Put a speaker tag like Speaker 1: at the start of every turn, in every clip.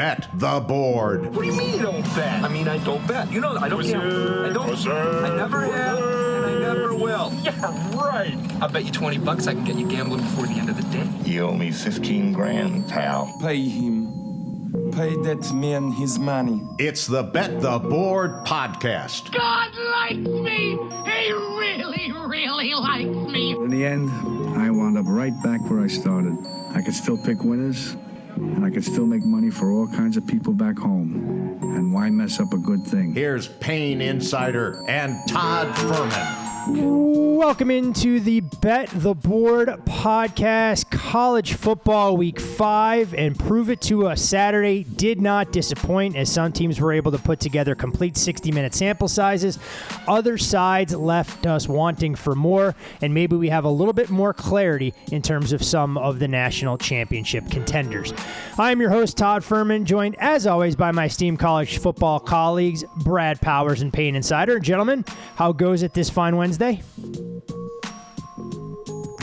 Speaker 1: Bet the Board.
Speaker 2: What do you mean you don't bet? I mean, I don't bet. You know, I don't gamble. I don't. I never have, and I never will. Yeah, right. I'll bet you $20 I can get you gambling before the end of the day.
Speaker 3: You owe me 15 grand, pal.
Speaker 4: Pay him. Pay that man his money.
Speaker 1: It's the Bet the Board podcast.
Speaker 5: God likes me. He really, really likes me.
Speaker 6: In the end, I wound up right back where I started. I could still pick winners, and I could still make money for all kinds of people back home. And why mess up a good thing?
Speaker 1: Here's Payne Insider and Todd Fuhrman.
Speaker 7: Welcome into the Bet the Board podcast. College football week 5 and prove it to us Saturday did not disappoint as some teams were able to put together complete 60-minute sample sizes. Other sides left us wanting for more, and maybe we have a little bit more clarity in terms of some of the national championship contenders. I am your host, Todd Fuhrman, joined as always by my esteemed college football colleagues, Brad Powers and Payne Insider. Gentlemen, how goes it this fine Wednesday?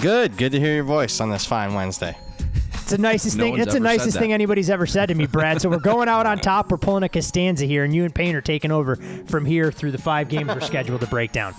Speaker 8: Good to hear your voice on this fine Wednesday.
Speaker 7: It's the nicest thing. That's the nicest thing anybody's ever said to me, Brad. So we're going out on top. We're pulling a Costanza here, and you and Payne are taking over from here through the 5 games we're scheduled to break down.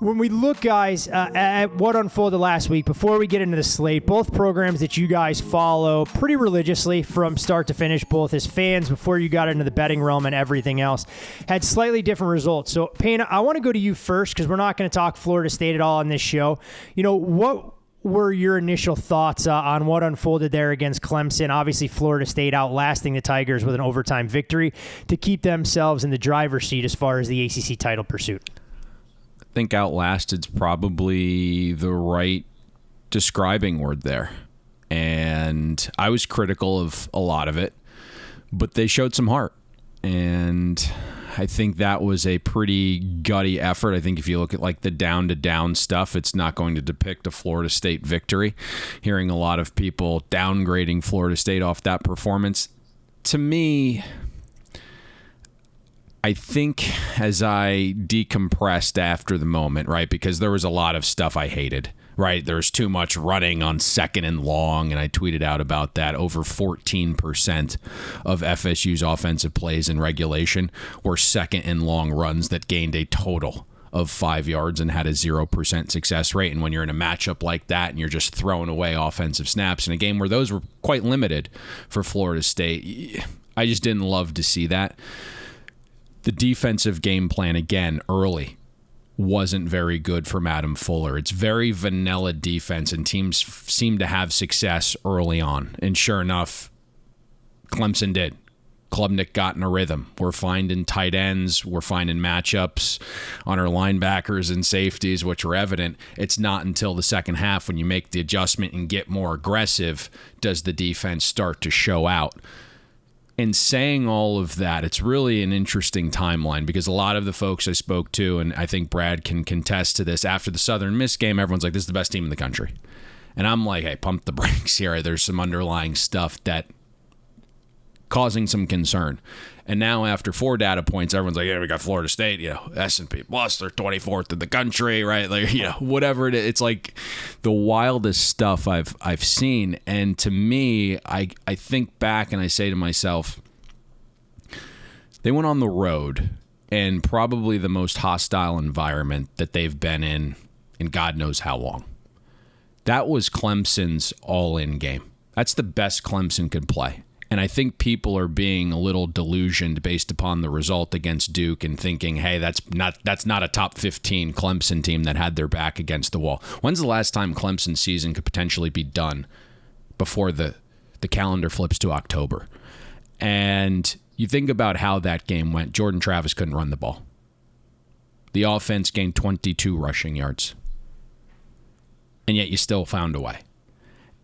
Speaker 7: When we look, guys, at what unfolded last week, before we get into the slate, both programs that you guys follow pretty religiously from start to finish, both as fans before you got into the betting realm and everything else, had slightly different results. So, Payne, I want to go to you first because we're not going to talk Florida State at all on this show. You know, what were your initial thoughts on what unfolded there against Clemson? Obviously, Florida State outlasting the Tigers with an overtime victory to keep themselves in the driver's seat as far as the ACC title pursuit.
Speaker 9: I think outlasted's probably the right describing word there. And I was critical of a lot of it, but they showed some heart. And I think that was a pretty gutty effort. I think if you look at like the down-to-down stuff, it's not going to depict a Florida State victory. Hearing a lot of people downgrading Florida State off that performance, to me, I think as I decompressed after the moment, right, because there was a lot of stuff I hated, right? There's too much running on second and long, and I tweeted out about that. Over 14% of FSU's offensive plays in regulation were second and long runs that gained a total of 5 yards and had a 0% success rate. And when you're in a matchup like that and you're just throwing away offensive snaps in a game where those were quite limited for Florida State, I just didn't love to see that. The defensive game plan, again, early, wasn't very good from Adam Fuller. It's very vanilla defense, and teams seem to have success early on. And sure enough, Clemson did. Klubnik got in a rhythm. We're finding tight ends. We're finding matchups on our linebackers and safeties, which are evident. It's not until the second half when you make the adjustment and get more aggressive does the defense start to show out. In saying all of that, it's really an interesting timeline because a lot of the folks I spoke to, and I think Brad can contest to this, after the Southern Miss game, everyone's like, this is the best team in the country. And I'm like, hey, pump the brakes here. There's some underlying stuff that causing some concern. And now after 4 data points, everyone's like, yeah, we got Florida State, S&P plus, they're 24th in the country, right? Like, whatever it is. It's like the wildest stuff I've seen. And to me, I think back and I say to myself, they went on the road in probably the most hostile environment that they've been in God knows how long. That was Clemson's all-in game. That's the best Clemson could play. And I think people are being a little delusioned based upon the result against Duke and thinking, hey, that's not a top 15 Clemson team that had their back against the wall. When's the last time Clemson's season could potentially be done before the calendar flips to October? And you think about how that game went. Jordan Travis couldn't run the ball. The offense gained 22 rushing yards. And yet you still found a way.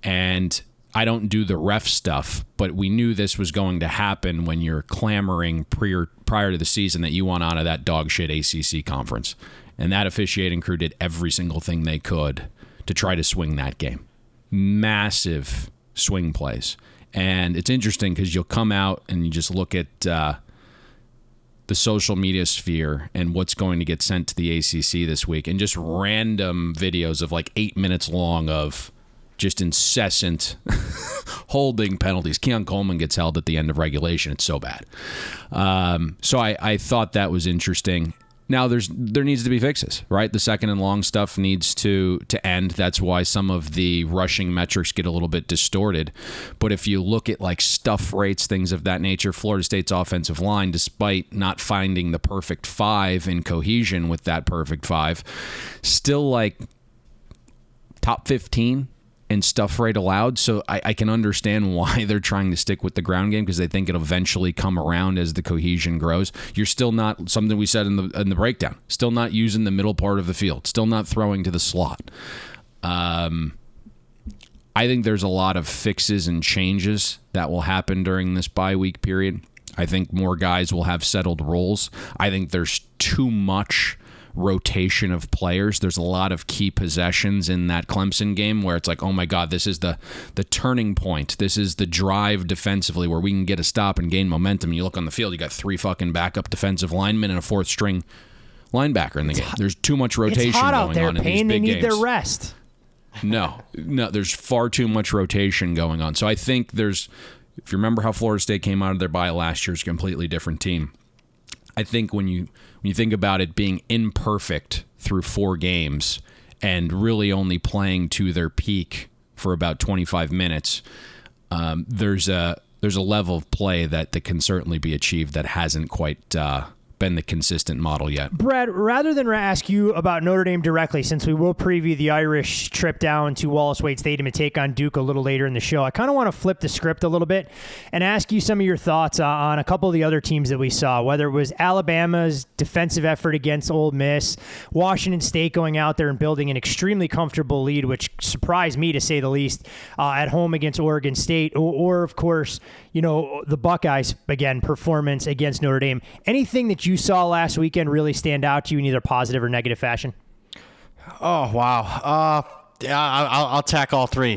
Speaker 9: And I don't do the ref stuff, but we knew this was going to happen when you're clamoring prior to the season that you want out of that dog shit ACC conference. And that officiating crew did every single thing they could to try to swing that game. Massive swing plays. And it's interesting because you'll come out and you just look at the social media sphere and what's going to get sent to the ACC this week and just random videos of like 8 minutes long of just incessant holding penalties. Keon Coleman gets held at the end of regulation. It's so bad. So I thought that was interesting. Now there needs to be fixes, right? The second and long stuff needs to end. That's why some of the rushing metrics get a little bit distorted. But if you look at like stuff rates, things of that nature, Florida State's offensive line, despite not finding the perfect five in cohesion with that perfect five, still like top 15 in stuff rate allowed. So I can understand why they're trying to stick with the ground game, because they think it'll eventually come around as the cohesion grows. You're still not, something we said in the breakdown, still not using the middle part of the field, still not throwing to the slot. I think there's a lot of fixes and changes that will happen during this bye week period. I think more guys will have settled roles. I think there's too much rotation of players. There's a lot of key possessions in that Clemson game where it's like, oh my God, this is the turning point. This is the drive defensively where we can get a stop and gain momentum. You look on the field, you got 3 fucking backup defensive linemen and a 4th string linebacker in the game. There's too much rotation
Speaker 7: it's hot
Speaker 9: going
Speaker 7: out there,
Speaker 9: on in
Speaker 7: Payne.
Speaker 9: these big
Speaker 7: They need
Speaker 9: games.
Speaker 7: their rest.
Speaker 9: No, there's far too much rotation going on. So I think if you remember how Florida State came out of their bye last year, it's a completely different team. I think when you think about it being imperfect through 4 games and really only playing to their peak for about 25 minutes, there's a level of play that can certainly be achieved that hasn't quite been the consistent model yet.
Speaker 7: Brad, rather than ask you about Notre Dame directly, since we will preview the Irish trip down to Wallace Wade Stadium and take on Duke a little later in the show, I kind of want to flip the script a little bit and ask you some of your thoughts on a couple of the other teams that we saw, whether it was Alabama's defensive effort against Ole Miss, Washington State going out there and building an extremely comfortable lead, which surprised me to say the least, at home against Oregon State, or of course, the Buckeyes, again, performance against Notre Dame. Anything that you saw last weekend really stand out to you in either positive or negative fashion?
Speaker 8: Oh, wow. I'll tackle all 3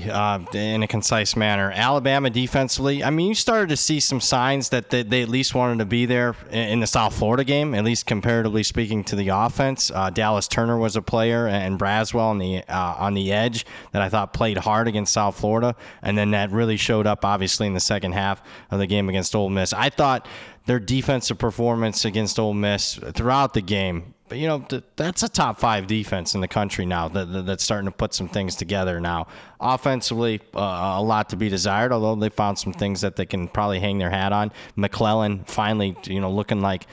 Speaker 8: in a concise manner. Alabama defensively, I mean, you started to see some signs that they at least wanted to be there in the South Florida game, at least comparatively speaking to the offense. Dallas Turner was a player, and Braswell on the edge that I thought played hard against South Florida, and then that really showed up, obviously, in the second half of the game against Ole Miss. I thought their defensive performance against Ole Miss throughout the game, but that's a top 5 defense in the country now that's starting to put some things together now. Offensively, a lot to be desired, although they found some things that they can probably hang their hat on. McClellan finally, looking like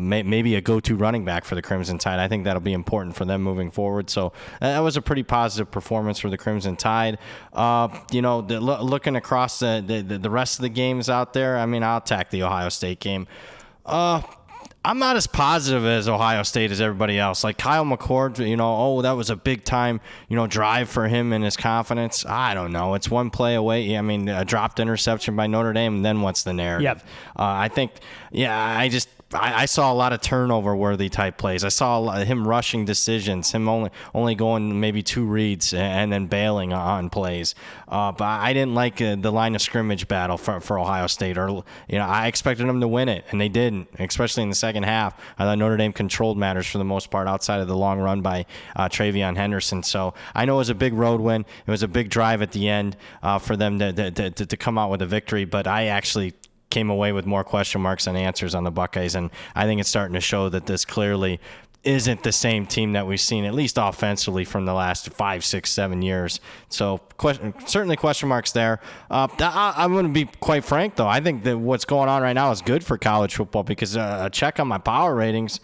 Speaker 8: maybe a go-to running back for the Crimson Tide. I think that'll be important for them moving forward. So that was a pretty positive performance for the Crimson Tide. Looking across the rest of the games out there, I mean, I'll attack the Ohio State game. I'm not as positive as Ohio State as everybody else. Like Kyle McCord, that was a big time, drive for him and his confidence. I don't know. It's one play away. I mean, a dropped interception by Notre Dame, and then what's the narrative?
Speaker 7: Yep.
Speaker 8: I think, I saw a lot of turnover-worthy type plays. I saw him rushing decisions, him only going maybe 2 reads and then bailing on plays. But I didn't like the line of scrimmage battle for Ohio State. I expected them to win it, and they didn't, especially in the second half. I thought Notre Dame controlled matters for the most part outside of the long run by Travion Henderson. So I know it was a big road win. It was a big drive at the end for them to come out with a victory, but I actually came away with more question marks than answers on the Buckeyes, and I think it's starting to show that this clearly isn't the same team that we've seen, at least offensively, from the last 5, 6, 7 years. So certainly question marks there. I'm going to be quite frank, though. I think that what's going on right now is good for college football because a check on my power ratings,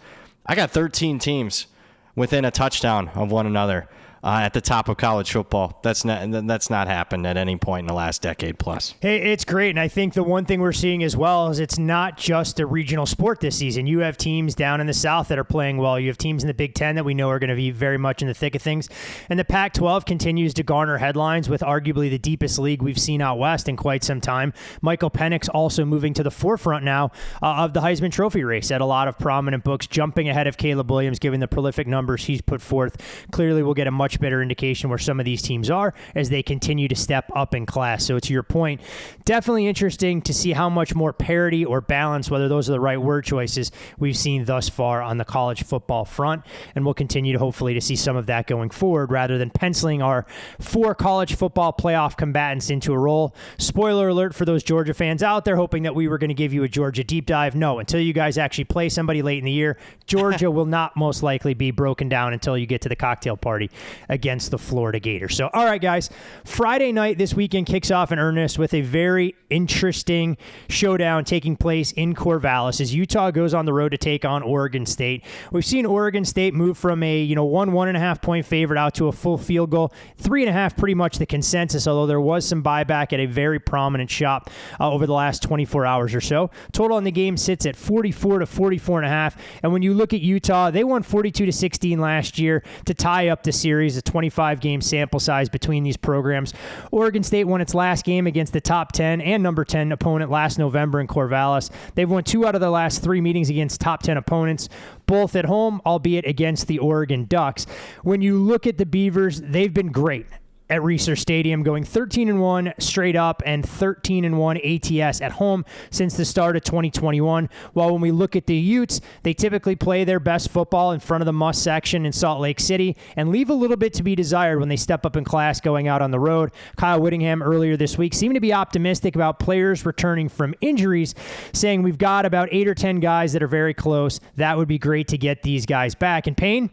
Speaker 8: I got 13 teams within a touchdown of one another. At the top of college football. That's not happened at any point in the last decade plus.
Speaker 7: Hey, it's great, and I think the one thing we're seeing as well is it's not just a regional sport this season. You have teams down in the South that are playing well. You have teams in the Big Ten that we know are going to be very much in the thick of things. And the Pac-12 continues to garner headlines with arguably the deepest league we've seen out west in quite some time. Michael Penix also moving to the forefront now of the Heisman Trophy race at a lot of prominent books, jumping ahead of Caleb Williams, given the prolific numbers he's put forth. Clearly we'll get a much much better indication where some of these teams are as they continue to step up in class. So to your point, definitely interesting to see how much more parity or balance, whether those are the right word choices, we've seen thus far on the college football front. And we'll continue to hopefully to see some of that going forward rather than penciling our 4 college football playoff combatants into a roll. Spoiler alert for those Georgia fans out there hoping that we were going to give you a Georgia deep dive. No, until you guys actually play somebody late in the year, Georgia will not most likely be broken down until you get to the cocktail party against the Florida Gators. So, all right, guys, Friday night this weekend kicks off in earnest with a very interesting showdown taking place in Corvallis as Utah goes on the road to take on Oregon State. We've seen Oregon State move from a 1.5 point favorite out to a full field goal. 3.5 pretty much the consensus, although there was some buyback at a very prominent shop over the last 24 hours or so. Total on the game sits at 44 to 44.5. And when you look at Utah, they won 42 to 16 last year to tie up the series, a 25-game sample size between these programs. Oregon State won its last game against the top 10 and number 10 opponent last November in Corvallis. They've won 2 out of their last 3 meetings against top 10 opponents, both at home, albeit against the Oregon Ducks. When you look at the Beavers, they've been great at Reser Stadium, going 13-1 straight up and 13-1 ATS at home since the start of 2021. While when we look at the Utes, they typically play their best football in front of the must section in Salt Lake City and leave a little bit to be desired when they step up in class going out on the road. Kyle Whittingham earlier this week seemed to be optimistic about players returning from injuries, saying we've got about 8 or 10 guys that are very close. That would be great to get these guys back. And Payne,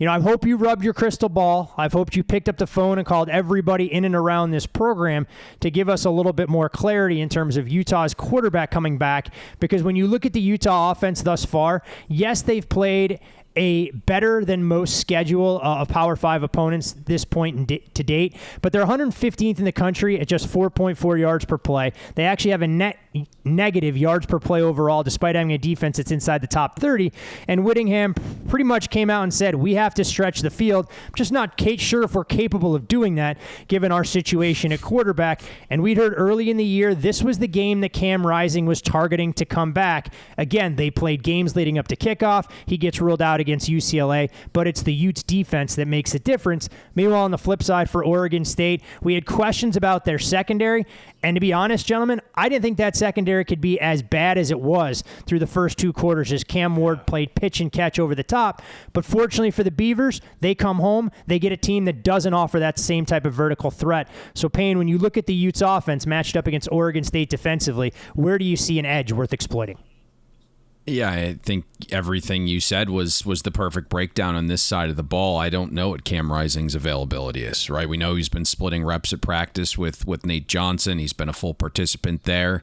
Speaker 7: I hope you rubbed your crystal ball. I've hoped you picked up the phone and called everybody in and around this program to give us a little bit more clarity in terms of Utah's quarterback coming back. Because when you look at the Utah offense thus far, yes, they've played a better than most schedule of Power 5 opponents this point to date, but they're 115th in the country at just 4.4 yards per play. They actually have a net negative yards per play overall, despite having a defense that's inside the top 30. And Whittingham pretty much came out and said, we have to stretch the field. I'm just not sure if we're capable of doing that, given our situation at quarterback. And we'd heard early in the year, this was the game that Cam Rising was targeting to come back. Again, they played games leading up to kickoff. He gets ruled out against UCLA, but it's the Utes defense that makes a difference. Meanwhile, on the flip side for Oregon State, we had questions about their secondary. And to be honest, gentlemen, I didn't think that secondary could be as bad as it was through the first 2 quarters as Cam Ward played pitch and catch over the top. But fortunately for the Beavers, they come home. They get a team that doesn't offer that same type of vertical threat. So, Payne, when you look at the Utes offense matched up against Oregon State defensively, where do you see an edge worth exploiting?
Speaker 9: Yeah, I think everything you said was the perfect breakdown on this side of the ball. I don't know what Cam Rising's availability is, right? We know he's been splitting reps at practice with Nate Johnson. He's been a full participant there.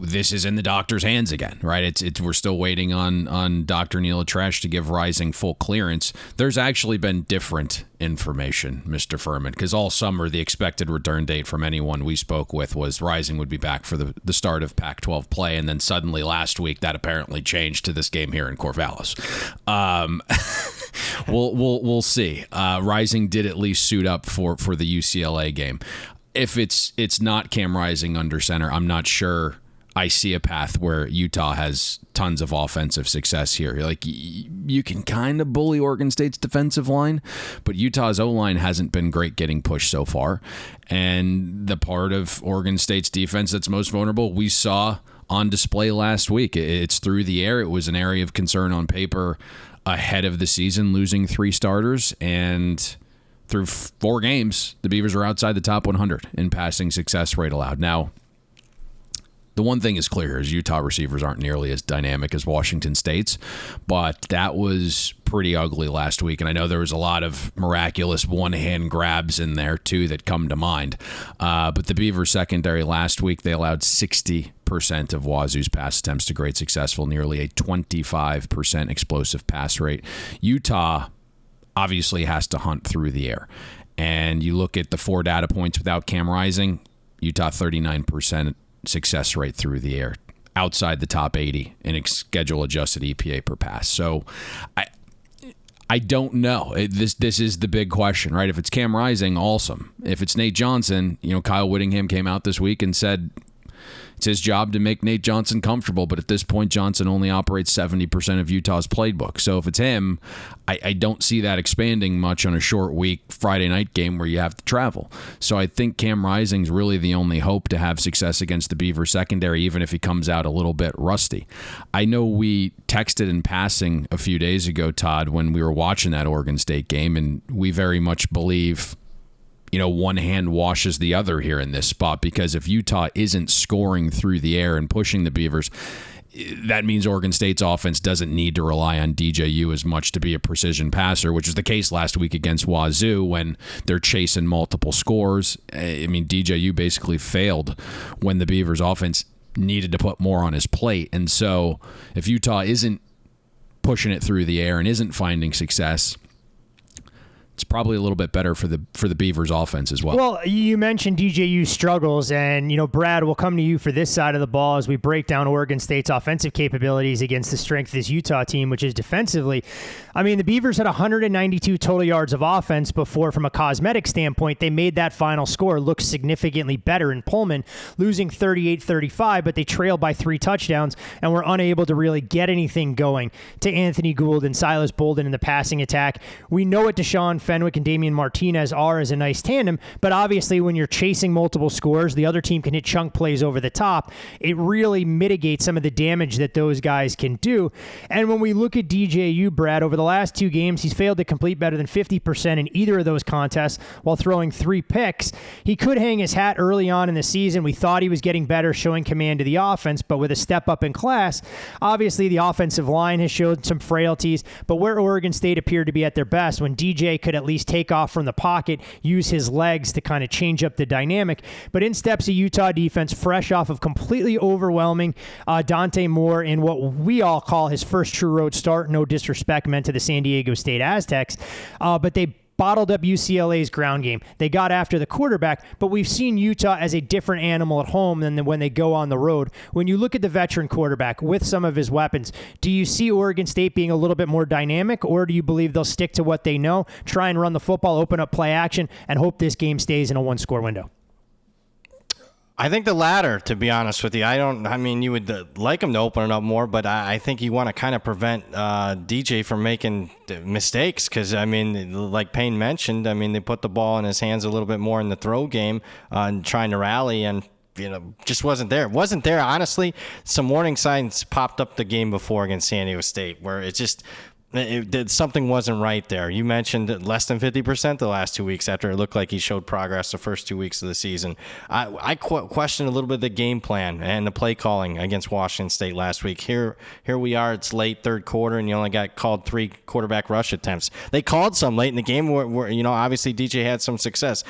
Speaker 9: This is in the doctor's hands again, right? We're still waiting on Dr. Neil Atresh to give Rising full clearance. There's actually been different information, Mr. Fuhrman, because all summer the expected return date from anyone we spoke with was Rising would be back for the start of Pac-12 play, and then suddenly last week that apparently changed to this game here in Corvallis. We'll see. Rising did at least suit up for the UCLA game. If it's not Cam Rising under center, I'm not sure I see a path where Utah has tons of offensive success here. Like, you can kind of bully Oregon State's defensive line, but Utah's O-line hasn't been great getting pushed so far. And the part of Oregon State's defense that's most vulnerable, we saw on display last week. It's through the air. It was an area of concern on paper ahead of the season, losing 3 starters, and through 4 games, the Beavers are outside the top 100 in passing success rate allowed. Now, the one thing is clear is Utah receivers aren't nearly as dynamic as Washington State's, but that was pretty ugly last week, and I know there was a lot of miraculous one-hand grabs in there, too, that come to mind. But the Beavers secondary last week, they allowed 60% of Wazoo's pass attempts to great successful, nearly a 25% explosive pass rate. Utah obviously has to hunt through the air. And you look at the 4 data points without Cam Rising, Utah 39% success rate through the air, outside the top 80 in schedule-adjusted EPA per pass. So I don't know. This is the big question, right? If it's Cam Rising, awesome. If it's Nate Johnson, Kyle Whittingham came out this week and said, It's his job to make Nate Johnson comfortable, but at this point, Johnson only operates 70% of Utah's playbook. So if it's him, I don't see that expanding much on a short week Friday night game where you have to travel. So I think Cam Rising's really the only hope to have success against the Beaver secondary, even if he comes out a little bit rusty. I know we texted in passing a few days ago, Todd, when we were watching that Oregon State game, and we very much believe one hand washes the other here in this spot, because if Utah isn't scoring through the air and pushing the Beavers, that means Oregon State's offense doesn't need to rely on DJU as much to be a precision passer, which was the case last week against Wazoo when they're chasing multiple scores. I mean, DJU basically failed when the Beavers' offense needed to put more on his plate. And so if Utah isn't pushing it through the air and isn't finding success, it's probably a little bit better for the Beavers offense as well.
Speaker 7: Well, you mentioned DJU struggles, and Brad, we'll come to you for this side of the ball as we break down Oregon State's offensive capabilities against the strength of this Utah team, which is defensively. I mean, the Beavers had 192 total yards of offense before, from a cosmetic standpoint, they made that final score look significantly better in Pullman, losing 38-35, but they trailed by 3 touchdowns and were unable to really get anything going to Anthony Gould and Silas Bolden in the passing attack. We know what Deshaun Fenwick and Damian Martinez are as a nice tandem, but obviously when you're chasing multiple scores, the other team can hit chunk plays over the top. It really mitigates some of the damage that those guys can do. And when we look at DJU, Brad, over the last 2 games, he's failed to complete better than 50% in either of those contests while throwing 3 picks. He could hang his hat early on in the season. We thought he was getting better, showing command of the offense, but with a step up in class, obviously the offensive line has showed some frailties, but where Oregon State appeared to be at their best, when DJ could at least take off from the pocket, use his legs to kind of change up the dynamic. But in steps a Utah defense, fresh off of completely overwhelming Dante Moore in what we all call his first true road start. No disrespect meant to the San Diego State Aztecs, but they bottled up UCLA's ground game. They got after the quarterback, but we've seen Utah as a different animal at home than when they go on the road. When you look at the veteran quarterback with some of his weapons, do you see Oregon State being a little bit more dynamic, or do you believe they'll stick to what they know, try and run the football, open up play action, and hope this game stays in a 1-score window?
Speaker 8: I think the latter, to be honest with you. You would like him to open it up more, but I think you want to kind of prevent DJ from making mistakes because, like Payne mentioned, they put the ball in his hands a little bit more in the throw game and trying to rally, and just wasn't there. Wasn't there, honestly. Some warning signs popped up the game before against San Diego State where something wasn't right there. You mentioned less than 50% the last 2 weeks after it looked like he showed progress the first 2 weeks of the season. I question a little bit of the game plan and the play calling against Washington State last week. Here we are, it's late third quarter, and you only got called 3 quarterback rush attempts. They called some late in the game where obviously DJ had some success.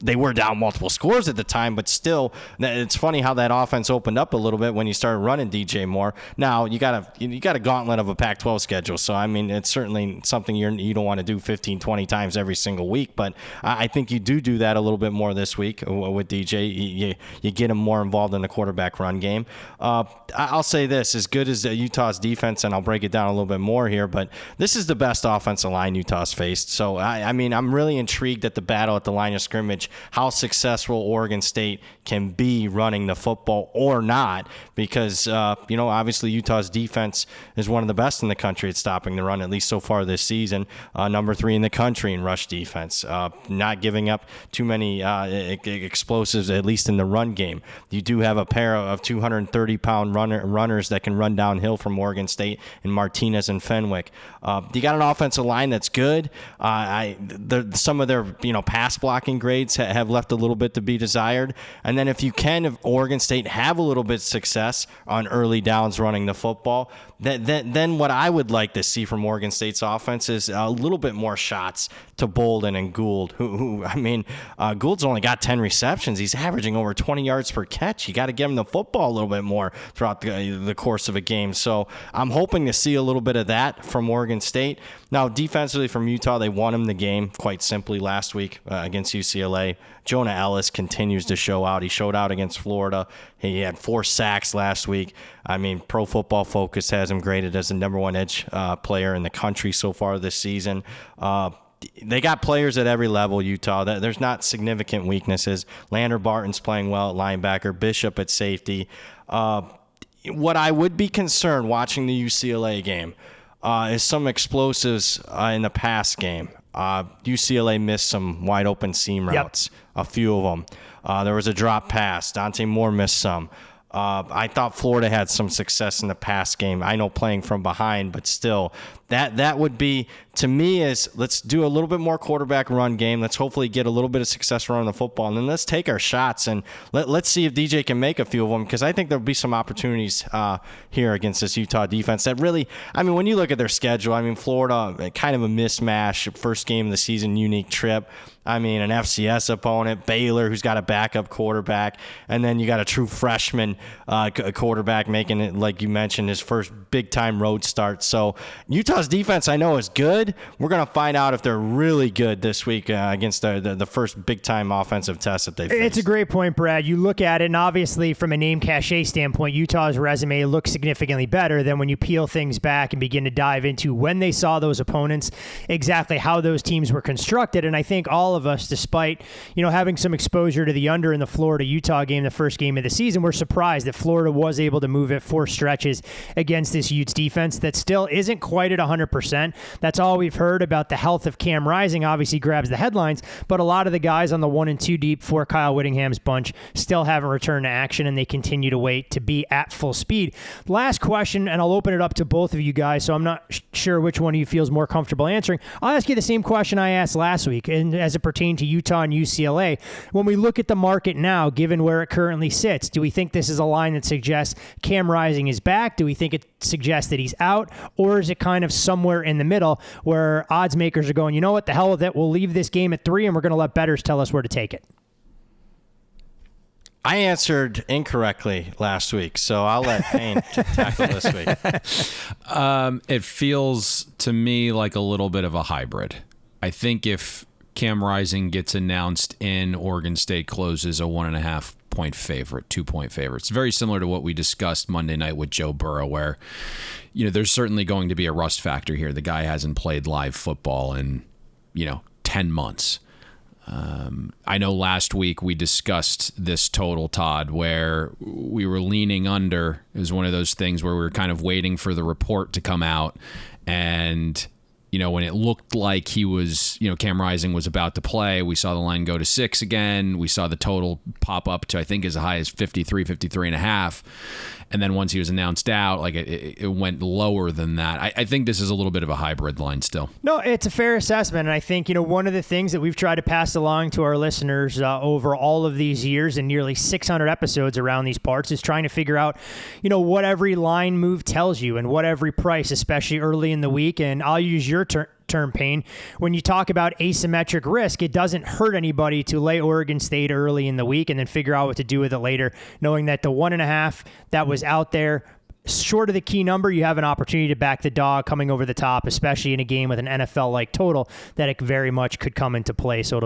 Speaker 8: They were down multiple scores at the time, but still, it's funny how that offense opened up a little bit when you started running DJ more. Now, you got a gauntlet of a Pac-12 schedule, so, it's certainly something you don't want to do 15, 20 times every single week, but I think you do that a little bit more this week with DJ. You get him more involved in the quarterback run game. I'll say this, as good as Utah's defense, and I'll break it down a little bit more here, but this is the best offensive line Utah's faced, so, I'm really intrigued at the battle at the line of scrimmage, how successful Oregon State can be running the football or not, because, obviously Utah's defense is one of the best in the country at stopping the run, at least so far this season. Number 3 in the country in rush defense, not giving up too many explosives, at least in the run game. You do have a pair of 230-pound runners that can run downhill from Oregon State in Martinez and Fenwick. You got an offensive line that's good. Some of their pass blocking grades have left a little bit to be desired. And then if Oregon State have a little bit of success on early downs running the football, then what I would like to see from Oregon State's offense is a little bit more shots to Bolden and Gould, Gould's only got 10 receptions. He's averaging over 20 yards per catch. You got to give him the football a little bit more throughout the course of a game. So I'm hoping to see a little bit of that from Oregon State. Now, defensively from Utah, they won him the game quite simply last week against UCLA. Jonah Ellis continues to show out. He showed out against Florida. He had 4 sacks last week. Pro Football Focus has him graded as the number 1 edge player in the country so far this season. they got players at every level, Utah. There's not significant weaknesses. Lander Barton's playing well at linebacker, Bishop at safety. What I would be concerned watching the UCLA game is some explosives in the pass game. UCLA missed some wide open seam routes, a few of them. There was a drop pass. Dante Moore missed some. I thought Florida had some success in the pass game. I know playing from behind, but still, that would be, to me, is let's do a little bit more quarterback run game. Let's hopefully get a little bit of success running the football, and then let's take our shots and let's see if DJ can make a few of them, because I think there'll be some opportunities here against this Utah defense that really, I mean, when you look at their schedule, Florida, kind of a mismatch, first game of the season, unique trip. An FCS opponent, Baylor, who's got a backup quarterback, and then you got a true freshman quarterback making it, like you mentioned, his first big-time road start. So Utah's defense, I know, is good. We're going to find out if they're really good this week against the first big-time offensive test that they face.
Speaker 7: It's a great point, Brad. You look at it, and obviously from a name cachet standpoint, Utah's resume looks significantly better than when you peel things back and begin to dive into when they saw those opponents, exactly how those teams were constructed. And I think all of us, despite having some exposure to the under in the Florida-Utah game, the first game of the season, we're surprised that Florida was able to move it 4 stretches against this Utes defense that still isn't quite at 100%. That's all we've heard about. The health of Cam Rising obviously grabs the headlines, but a lot of the guys on the 1 and 2 deep for Kyle Whittingham's bunch still haven't returned to action, and they continue to wait to be at full speed. Last question, and I'll open it up to both of you guys, so I'm not sure which one of you feels more comfortable answering. I'll ask you the same question I asked last week, and as it pertains to Utah and UCLA. When we look at the market now, given where it currently sits, do we think this is a line that suggests Cam Rising is back? Do we think it suggests that he's out? Or is it kind of somewhere in the middle where odds makers are going, you know what, the hell with it, we'll leave this game at 3 and we're going to let bettors tell us where to take it?
Speaker 8: I answered incorrectly last week, so I'll let Payne tackle this week.
Speaker 9: It feels to me like a little bit of a hybrid. I think if Cam Rising gets announced in, Oregon State closes a 1.5 point favorite, 2 point favorite. It's very similar to what we discussed Monday night with Joe Burrow, where there's certainly going to be a rust factor here. The guy hasn't played live football in 10 months. I know last week we discussed this total, Todd, where we were leaning under. It was one of those things where we were kind of waiting for the report to come out, and when it looked like he was, Cam Rising was about to play, we saw the line go to 6 again. We saw the total pop up to, I think, as high as 53.5. And then once he was announced out, it went lower than that. I think this is a little bit of a hybrid line still. No,
Speaker 7: it's a fair assessment. And I think, one of the things that we've tried to pass along to our listeners over all of these years and nearly 600 episodes around these parts is trying to figure out, what every line move tells you and what every price, especially early in the week. And I'll use your term, Payne. When you talk about asymmetric risk, it doesn't hurt anybody to lay Oregon State early in the week and then figure out what to do with it later, knowing that the 1.5 that was out there, short of the key number, you have an opportunity to back the dog coming over the top, especially in a game with an NFL-like total, that it very much could come into play. So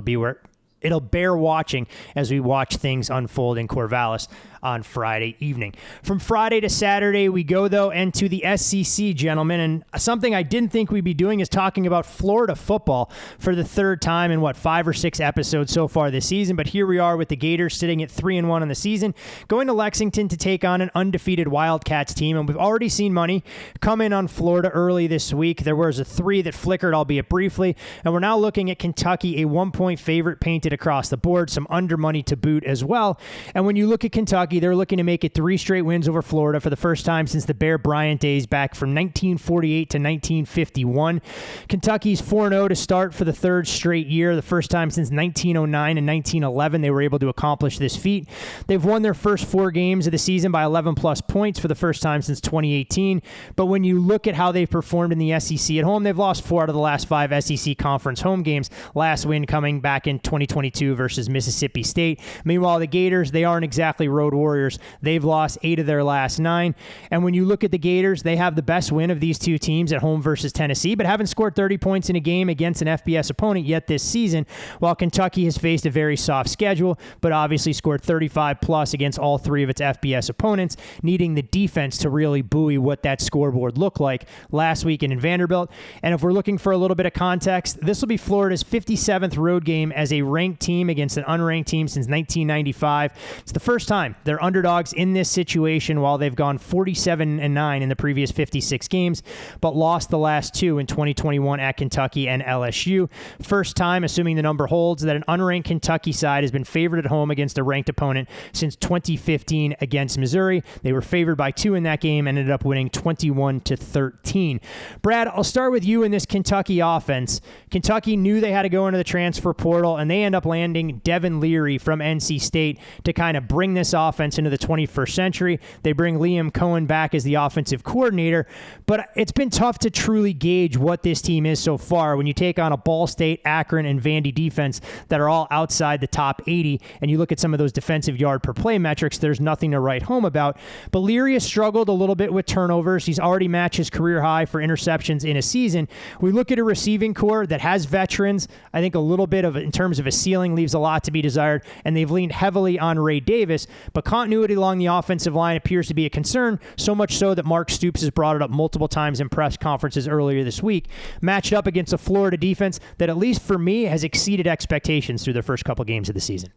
Speaker 7: it'll bear watching as we watch things unfold in Corvallis on Friday evening. From Friday to Saturday, we go, though, into the SEC, gentlemen, and something I didn't think we'd be doing is talking about Florida football for the third time in, 5 or 6 episodes so far this season, but here we are with the Gators sitting at 3-1 on the season, going to Lexington to take on an undefeated Wildcats team, and we've already seen money come in on Florida early this week. There was a 3 that flickered, albeit briefly, and we're now looking at Kentucky, a 1-point favorite painted across the board, some under money to boot as well, and when you look at Kentucky, they're looking to make it 3 straight wins over Florida for the first time since the Bear Bryant days back from 1948 to 1951. Kentucky's 4-0 to start for the 3rd straight year, the first time since 1909 and 1911 they were able to accomplish this feat. They've won their first 4 games of the season by 11-plus points for the first time since 2018. But when you look at how they've performed in the SEC at home, they've lost 4 out of the last 5 SEC conference home games. Last win coming back in 2020 2022 versus Mississippi State. Meanwhile, the Gators, they aren't exactly road warriors. They've lost 8 of their last 9. And when you look at the Gators, they have the best win of these two teams at home versus Tennessee, but haven't scored 30 points in a game against an FBS opponent yet this season, while Kentucky has faced a very soft schedule, but obviously scored 35 plus against all 3 of its FBS opponents, needing the defense to really buoy what that scoreboard looked like last weekend in Vanderbilt. And if we're looking for a little bit of context, this will be Florida's 57th road game as a ranked team against an unranked team since 1995. It's the first time they're underdogs in this situation, while they've gone 47-9 in the previous 56 games, but lost the last 2 in 2021 at Kentucky and LSU. First time, assuming the number holds, that an unranked Kentucky side has been favored at home against a ranked opponent since 2015 against Missouri. They were favored by 2 in that game and ended up winning 21-13. Brad, I'll start with you in this Kentucky offense. Kentucky knew they had to go into the transfer portal, and they end up landing Devin Leary from NC State to kind of bring this offense into the 21st century. They bring Liam Cohen back as the offensive coordinator, but it's been tough to truly gauge what this team is so far when you take on a Ball State, Akron, and Vandy defense that are all outside the top 80, and you look at some of those defensive yard per play metrics, there's nothing to write home about. But Leary has struggled a little bit with turnovers. He's already matched his career high for interceptions in a season. We look at a receiving core that has veterans. I think a little bit of, in terms of a ceiling, leaves a lot to be desired, and they've leaned heavily on Ray Davis, but continuity along the offensive line appears to be a concern, so much so that Mark Stoops has brought it up multiple times in press conferences earlier this week, matched up against a Florida defense that, at least for me, has exceeded expectations through their first couple games of the season.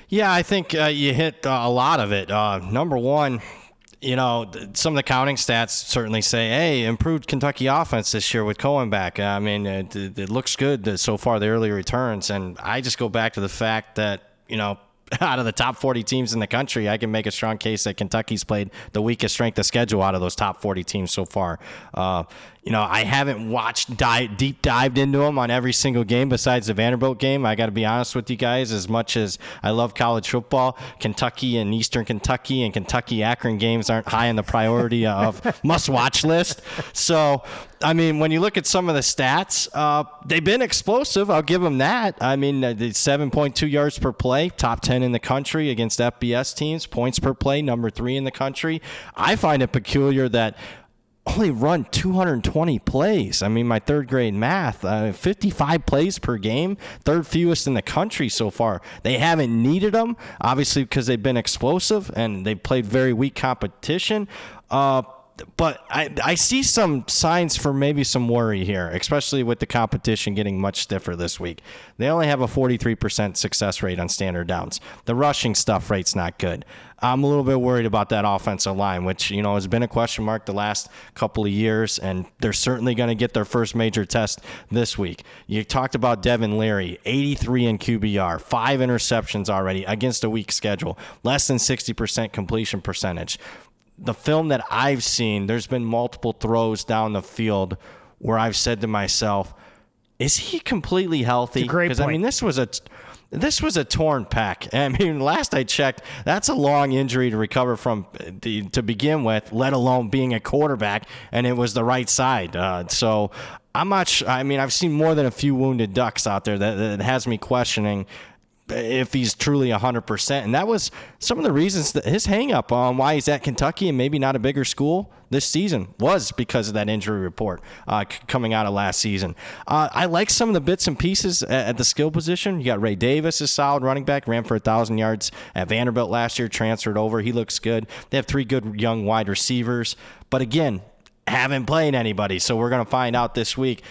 Speaker 8: Yeah, I think you hit a lot of it. Number one, some of the counting stats certainly say, hey, improved Kentucky offense this year with Cohen back. I mean, it looks good so far, the early returns. And I just go back to the fact that, out of the top 40 teams in the country, I can make a strong case that Kentucky's played the weakest strength of schedule out of those top 40 teams so far. I haven't watched deep dived into them on every single game besides the Vanderbilt game. I got to be honest with you guys, as much as I love college football, Kentucky and Eastern Kentucky and Kentucky-Akron games aren't high on the priority of must-watch list. So, I mean, when you look at some of the stats, they've been explosive. I'll give them that. I mean, 7.2 yards per play, top 10 in the country against FBS teams. Points per play, number 3 in the country. I find it peculiar that only run 220 plays. I mean, my third grade math, 55 plays per game, third fewest in the country so far. They haven't needed them, obviously, because they've been explosive and they've played very weak competition. But I see some signs for maybe some worry here, especially with the competition getting much stiffer this week. They only have a 43% success rate on standard downs. The rushing stuff rate's not good. I'm a little bit worried about that offensive line, which, has been a question mark the last couple of years, and they're certainly going to get their first major test this week. You talked about Devin Leary, 83 in QBR, 5 interceptions already against a weak schedule, less than 60% completion percentage. The film that I've seen, there's been multiple throws down the field where I've said to myself, is he completely healthy?
Speaker 7: It's a great point.
Speaker 8: Because, I mean, this was a torn pec. I mean, last I checked, that's a long injury to recover from to begin with, let alone being a quarterback, and it was the right side. So I'm not sure. I mean, I've seen more than a few wounded ducks out there that has me questioning if he's truly 100%. And that was some of the reasons that his hang-up on why he's at Kentucky and maybe not a bigger school this season was because of that injury report coming out of last season. I like some of the bits and pieces at the skill position. You got Ray Davis, a solid running back, ran for 1,000 yards at Vanderbilt last year, transferred over. He looks good. They have 3 good young wide receivers. But again, haven't played anybody, so we're going to find out this week.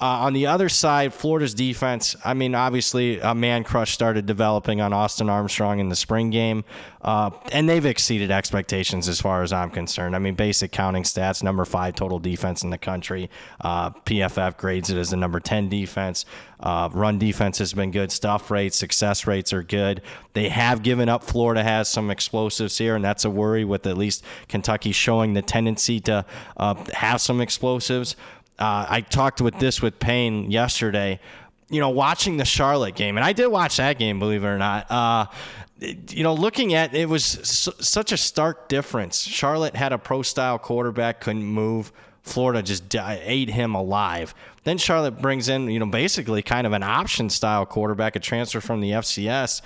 Speaker 8: On the other side, Florida's defense, I mean, obviously a man crush started developing on Austin Armstrong in the spring game, and they've exceeded expectations as far as I'm concerned. I mean, basic counting stats, number 5 total defense in the country. PFF grades it as the number 10 defense. Run defense has been good. Stuff rates, success rates are good. They have given up. Florida has some explosives here, and that's a worry with at least Kentucky showing the tendency to have some explosives. I talked with Payne yesterday, watching the Charlotte game, and I did watch that game, believe it or not. Looking at it was such a stark difference. Charlotte had a pro-style quarterback, couldn't move. Florida just ate him alive. Then Charlotte brings in, basically kind of an option-style quarterback, a transfer from the FCS.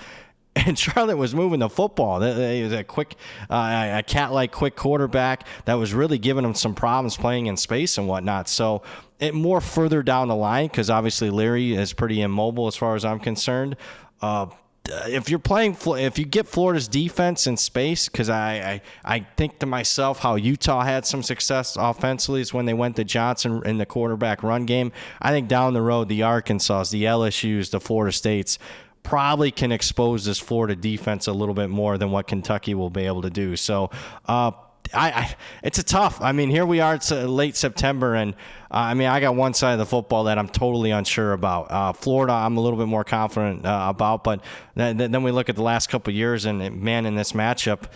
Speaker 8: And Charlotte was moving the football. It was a quick, a cat-like quick quarterback that was really giving them some problems playing in space and whatnot. So it more further down the line, because obviously Leary is pretty immobile as far as I'm concerned. If you get Florida's defense in space, because I think to myself how Utah had some success offensively is when they went to Johnson in the quarterback run game. I think down the road, the Arkansas, the LSUs, the Florida States probably can expose this Florida defense a little bit more than what Kentucky will be able to do. So it's a tough. I mean, here we are. It's late September, and I got one side of the football that I'm totally unsure about. Florida, I'm a little bit more confident about, but then we look at the last couple of years, and man, in this matchup,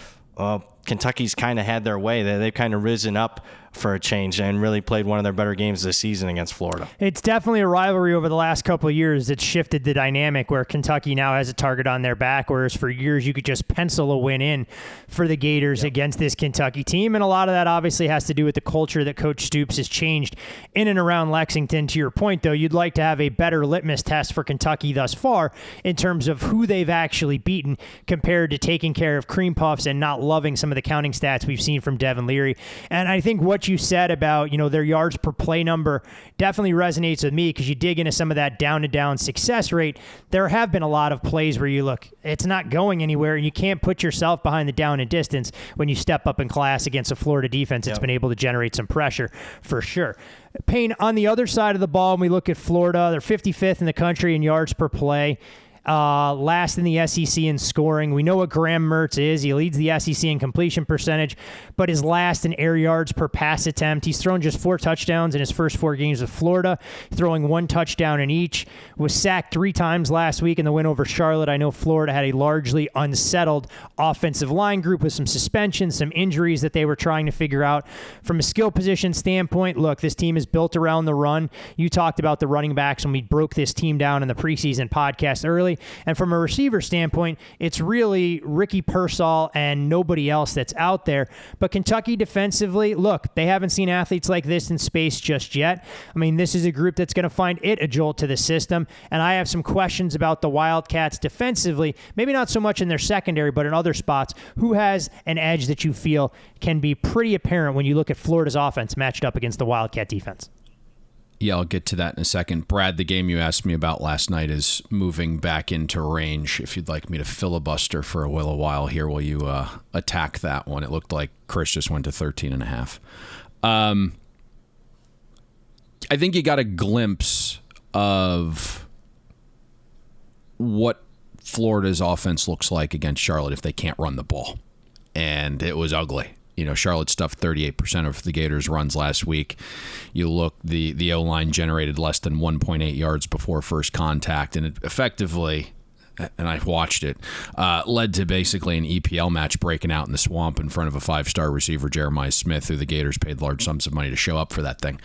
Speaker 8: Kentucky's kind of had their way. They've kind of risen up for a change and really played one of their better games this season against Florida.
Speaker 7: It's definitely a rivalry over the last couple of years that's shifted the dynamic where Kentucky now has a target on their back, whereas for years you could just pencil a win in for the Gators against this Kentucky team. And a lot of that obviously has to do with the culture that Coach Stoops has changed in and around Lexington. To your point, though, you'd like to have a better litmus test for Kentucky thus far in terms of who they've actually beaten compared to taking care of cream puffs and not loving some of the counting stats we've seen from Devin Leary. And I think what you said about, their yards per play number definitely resonates with me, because you dig into some of that down-to-down success rate. There have been a lot of plays where you look, it's not going anywhere, and you can't put yourself behind the down and distance when you step up in class against a Florida defense that's been able to generate some pressure for sure. Payne, on the other side of the ball, when we look at Florida, they're 55th in the country in yards per play. Last in the SEC in scoring. We know what Graham Mertz is. He leads the SEC in completion percentage, but is last in air yards per pass attempt. He's thrown just 4 touchdowns in his first 4 games with Florida, throwing 1 touchdown in each. Was sacked 3 times last week in the win over Charlotte. I know Florida had a largely unsettled offensive line group with some suspensions, some injuries that they were trying to figure out. From a skill position standpoint, look, this team is built around the run. You talked about the running backs when we broke this team down in the preseason podcast early. And from a receiver standpoint, it's really Ricky Pearsall and nobody else that's out there. But Kentucky defensively, look, they haven't seen athletes like this in space just yet. I mean, this is a group that's going to find it a jolt to the system. And I have some questions about the Wildcats defensively, maybe not so much in their secondary, but in other spots. Who has an edge that you feel can be pretty apparent when you look at Florida's offense matched up against the Wildcat defense?
Speaker 9: Yeah, I'll get to that in a second. Brad, the game you asked me about last night is moving back into range. If you'd like me to filibuster for a little while here, will you attack that one? It looked like Chris just went to 13.5. I think you got a glimpse of what Florida's offense looks like against Charlotte if they can't run the ball. And it was ugly. Charlotte stuffed 38% of the Gators' runs last week. You look, the O-line generated less than 1.8 yards before first contact, and it effectively, and I've watched it, led to basically an EPL match breaking out in the swamp in front of a 5-star receiver, Jeremiah Smith, who the Gators paid large sums of money to show up for that thing.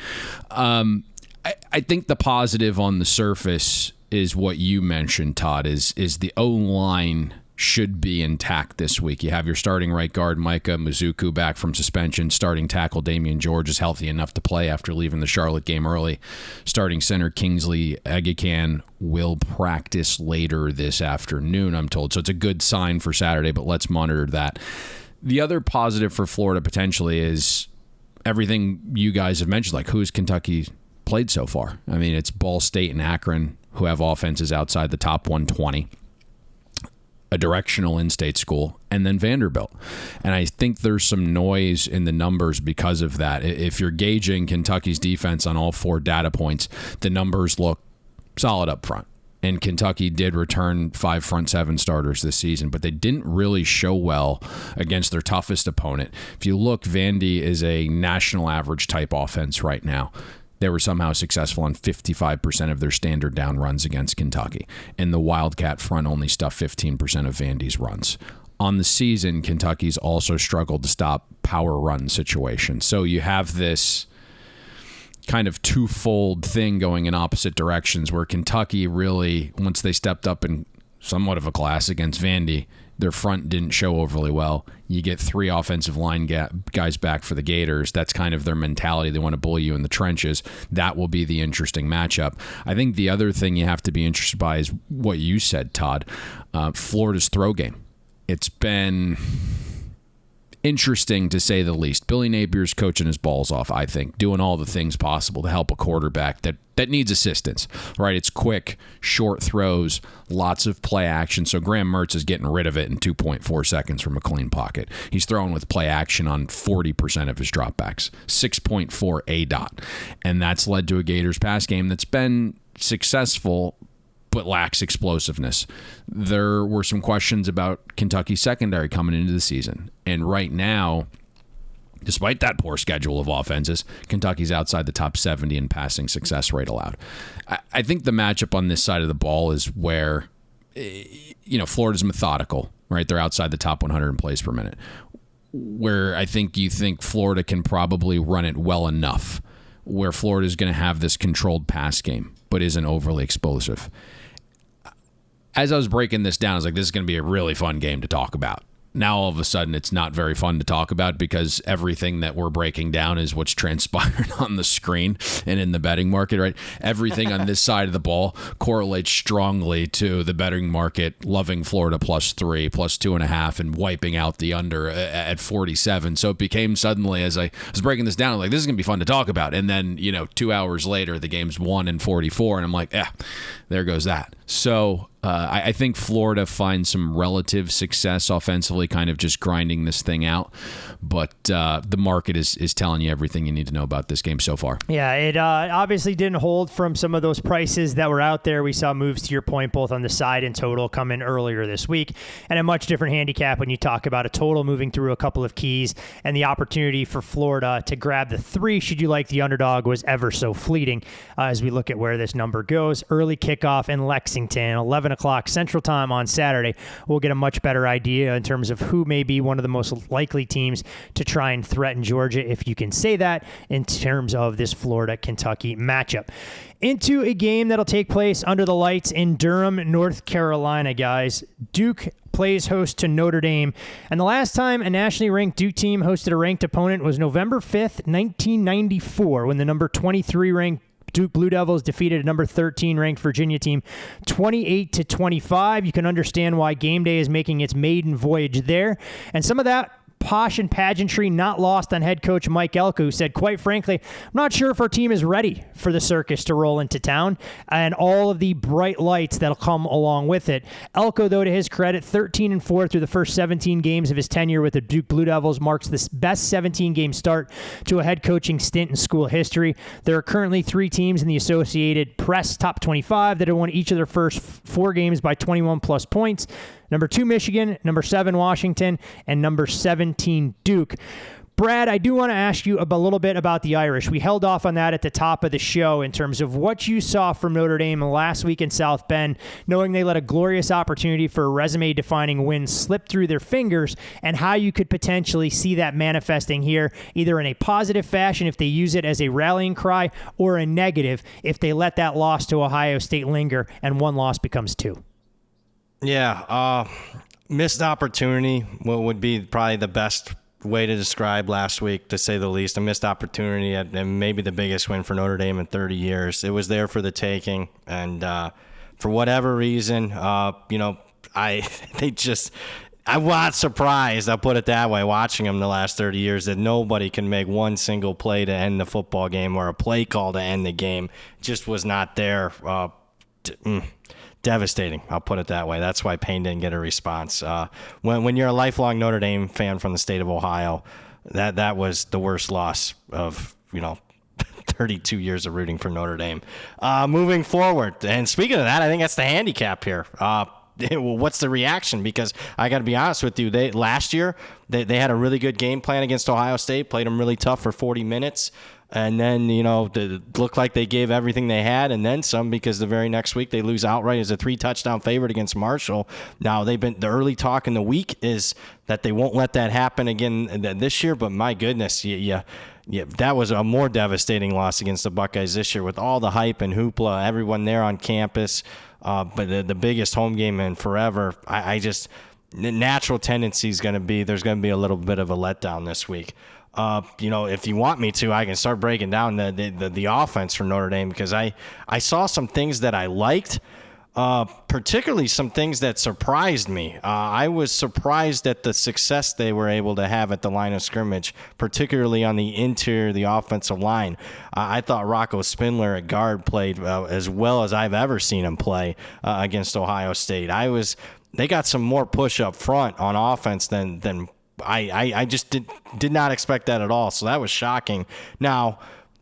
Speaker 9: I think the positive on the surface is what you mentioned, Todd, is the O-line should be intact this week. You have your starting right guard, Micah Mizuku, back from suspension. Starting tackle, Damian George, is healthy enough to play after leaving the Charlotte game early. Starting center, Kingsley Egekan, will practice later this afternoon, I'm told. So it's a good sign for Saturday, but let's monitor that. The other positive for Florida potentially is everything you guys have mentioned, like who's Kentucky played so far. I mean, it's Ball State and Akron, who have offenses outside the top 120. A directional in-state school, and then Vanderbilt. And I think there's some noise in the numbers because of that. If you're gauging Kentucky's defense on all 4 data points, the numbers look solid up front. And Kentucky did return 5 front 7 starters this season, but they didn't really show well against their toughest opponent. If you look, Vandy is a national average type offense right now. They were somehow successful on 55% of their standard down runs against Kentucky. And the Wildcat front only stuffed 15% of Vandy's runs. On the season, Kentucky's also struggled to stop power run situations. So you have this kind of twofold thing going in opposite directions where Kentucky really, once they stepped up in somewhat of a class against Vandy, Their front didn't show overly well. You get 3 offensive line guys back for the Gators. That's kind of their mentality. They want to bully you in the trenches. That will be the interesting matchup. I think the other thing you have to be interested by is what you said, Todd. Florida's throw game. It's been interesting to say the least. Billy Napier's coaching his balls off, I think, doing all the things possible to help a quarterback that needs assistance, right? It's quick, short throws, lots of play action. So Graham Mertz is getting rid of it in 2.4 seconds from a clean pocket. He's throwing with play action on 40% of his dropbacks, 6.4 ADOT. And that's led to a Gators pass game that's been successful but lacks explosiveness. There were some questions about Kentucky's secondary coming into the season. And right now, despite that poor schedule of offenses, Kentucky's outside the top 70 in passing success rate allowed. I think the matchup on this side of the ball is where, Florida's methodical, right? They're outside the top 100 in plays per minute. Where I think you think Florida can probably run it well enough, where Florida's going to have this controlled pass game, but isn't overly explosive. As I was breaking this down, I was like, this is going to be a really fun game to talk about. Now, all of a sudden, it's not very fun to talk about because everything that we're breaking down is what's transpired on the screen and in the betting market, right? Everything on this side of the ball correlates strongly to the betting market loving Florida +3, +2.5, and wiping out the under at 47. So it became suddenly, as I was breaking this down, I'm like, this is going to be fun to talk about. And then, 2 hours later, the game's 1-44, and I'm like, there goes that. So I think Florida finds some relative success offensively, kind of just grinding this thing out. But the market is telling you everything you need to know about this game so far.
Speaker 7: Yeah, it obviously didn't hold from some of those prices that were out there. We saw moves, to your point, both on the side and total come in earlier this week. And a much different handicap when you talk about a total moving through a couple of keys and the opportunity for Florida to grab the 3, should you like the underdog, was ever so fleeting as we look at where this number goes. Early kickoff in Lexington, 11 o'clock Central Time on Saturday. We'll get a much better idea in terms of who may be one of the most likely teams to try and threaten Georgia, if you can say that, in terms of this Florida-Kentucky matchup. Into a game that'll take place under the lights in Durham, North Carolina, guys. Duke plays host to Notre Dame. And the last time a nationally ranked Duke team hosted a ranked opponent was November 5th, 1994, when the number 23 ranked Duke Blue Devils defeated a number 13 ranked Virginia team 28-25. You can understand why Game Day is making its maiden voyage there. And some of that posh and pageantry not lost on head coach Mike Elko, who said, quite frankly, I'm not sure if our team is ready for the circus to roll into town and all of the bright lights that'll come along with it. Elko, though, to his credit, 13-4 through the first 17 games of his tenure with the Duke Blue Devils, marks the best 17-game start to a head coaching stint in school history. There are currently 3 teams in the Associated Press top 25 that have won each of their first 4 games by 21-plus points. Number 2, Michigan, number 7, Washington, and number 17, Duke. Brad, I do want to ask you a little bit about the Irish. We held off on that at the top of the show in terms of what you saw from Notre Dame last week in South Bend, knowing they let a glorious opportunity for a resume-defining win slip through their fingers, and how you could potentially see that manifesting here, either in a positive fashion if they use it as a rallying cry, or a negative if they let that loss to Ohio State linger and one loss becomes 2.
Speaker 8: Yeah, missed opportunity would be probably the best way to describe last week, to say the least. A missed opportunity and maybe the biggest win for Notre Dame in 30 years. It was there for the taking, and for whatever reason, I'm not surprised, I'll put it that way, watching them the last 30 years, that nobody can make one single play to end the football game or a play call to end the game. Just was not there. Devastating, I'll put it that way. That's why Payne didn't get a response. When you're a lifelong Notre Dame fan from the state of Ohio, that was the worst loss of 32 years of rooting for Notre Dame. Moving forward, and speaking of that, I think that's the handicap here. What's the reaction? Because I got to be honest with you, last year they had a really good game plan against Ohio State, played them really tough for 40 minutes. And then, it looked like they gave everything they had and then some, because the very next week they lose outright as a 3-touchdown favorite against Marshall. Now, the early talk in the week is that they won't let that happen again this year. But my goodness, that was a more devastating loss against the Buckeyes this year with all the hype and hoopla, everyone there on campus. But the biggest home game in forever. natural tendency is going to be there's going to be a little bit of a letdown this week. If you want me to, I can start breaking down the offense for Notre Dame, because I saw some things that I liked, particularly some things that surprised me. I was surprised at the success they were able to have at the line of scrimmage, particularly on the interior of the offensive line. I thought Rocco Spindler at guard played as well as I've ever seen him play against Ohio State. They got some more push up front on offense than I just did not expect that at all. So that was shocking. Now,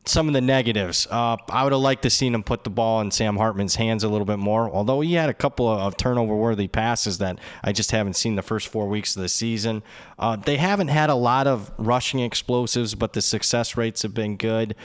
Speaker 8: some of the negatives. I would have liked to seen him put the ball in Sam Hartman's hands a little bit more, although he had a couple of turnover-worthy passes that I just haven't seen the first 4 weeks of the season. They haven't had a lot of rushing explosives, but the success rates have been good.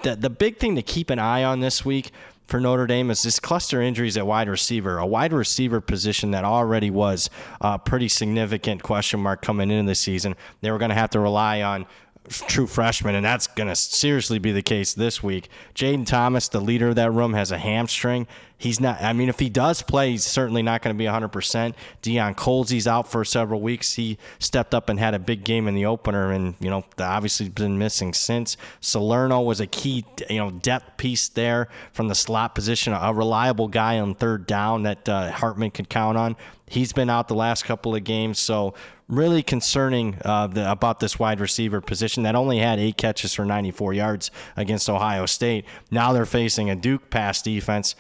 Speaker 8: The big thing to keep an eye on this week for Notre Dame is this cluster injuries at wide receiver, a wide receiver position that already was a pretty significant question mark coming into the season. They were going to have to rely on true freshmen, and that's going to seriously be the case this week. Jaden Thomas, the leader of that room, has a hamstring. He's not, if he does play, he's certainly not going to be 100%. Deion Colsey's out for several weeks. He stepped up and had a big game in the opener, and, obviously been missing since. Salerno was a key, depth piece there from the slot position, a reliable guy on third down that Hartman could count on. He's been out the last couple of games, so really concerning about this wide receiver position that only had 8 catches for 94 yards against Ohio State. Now they're facing a Duke pass defense.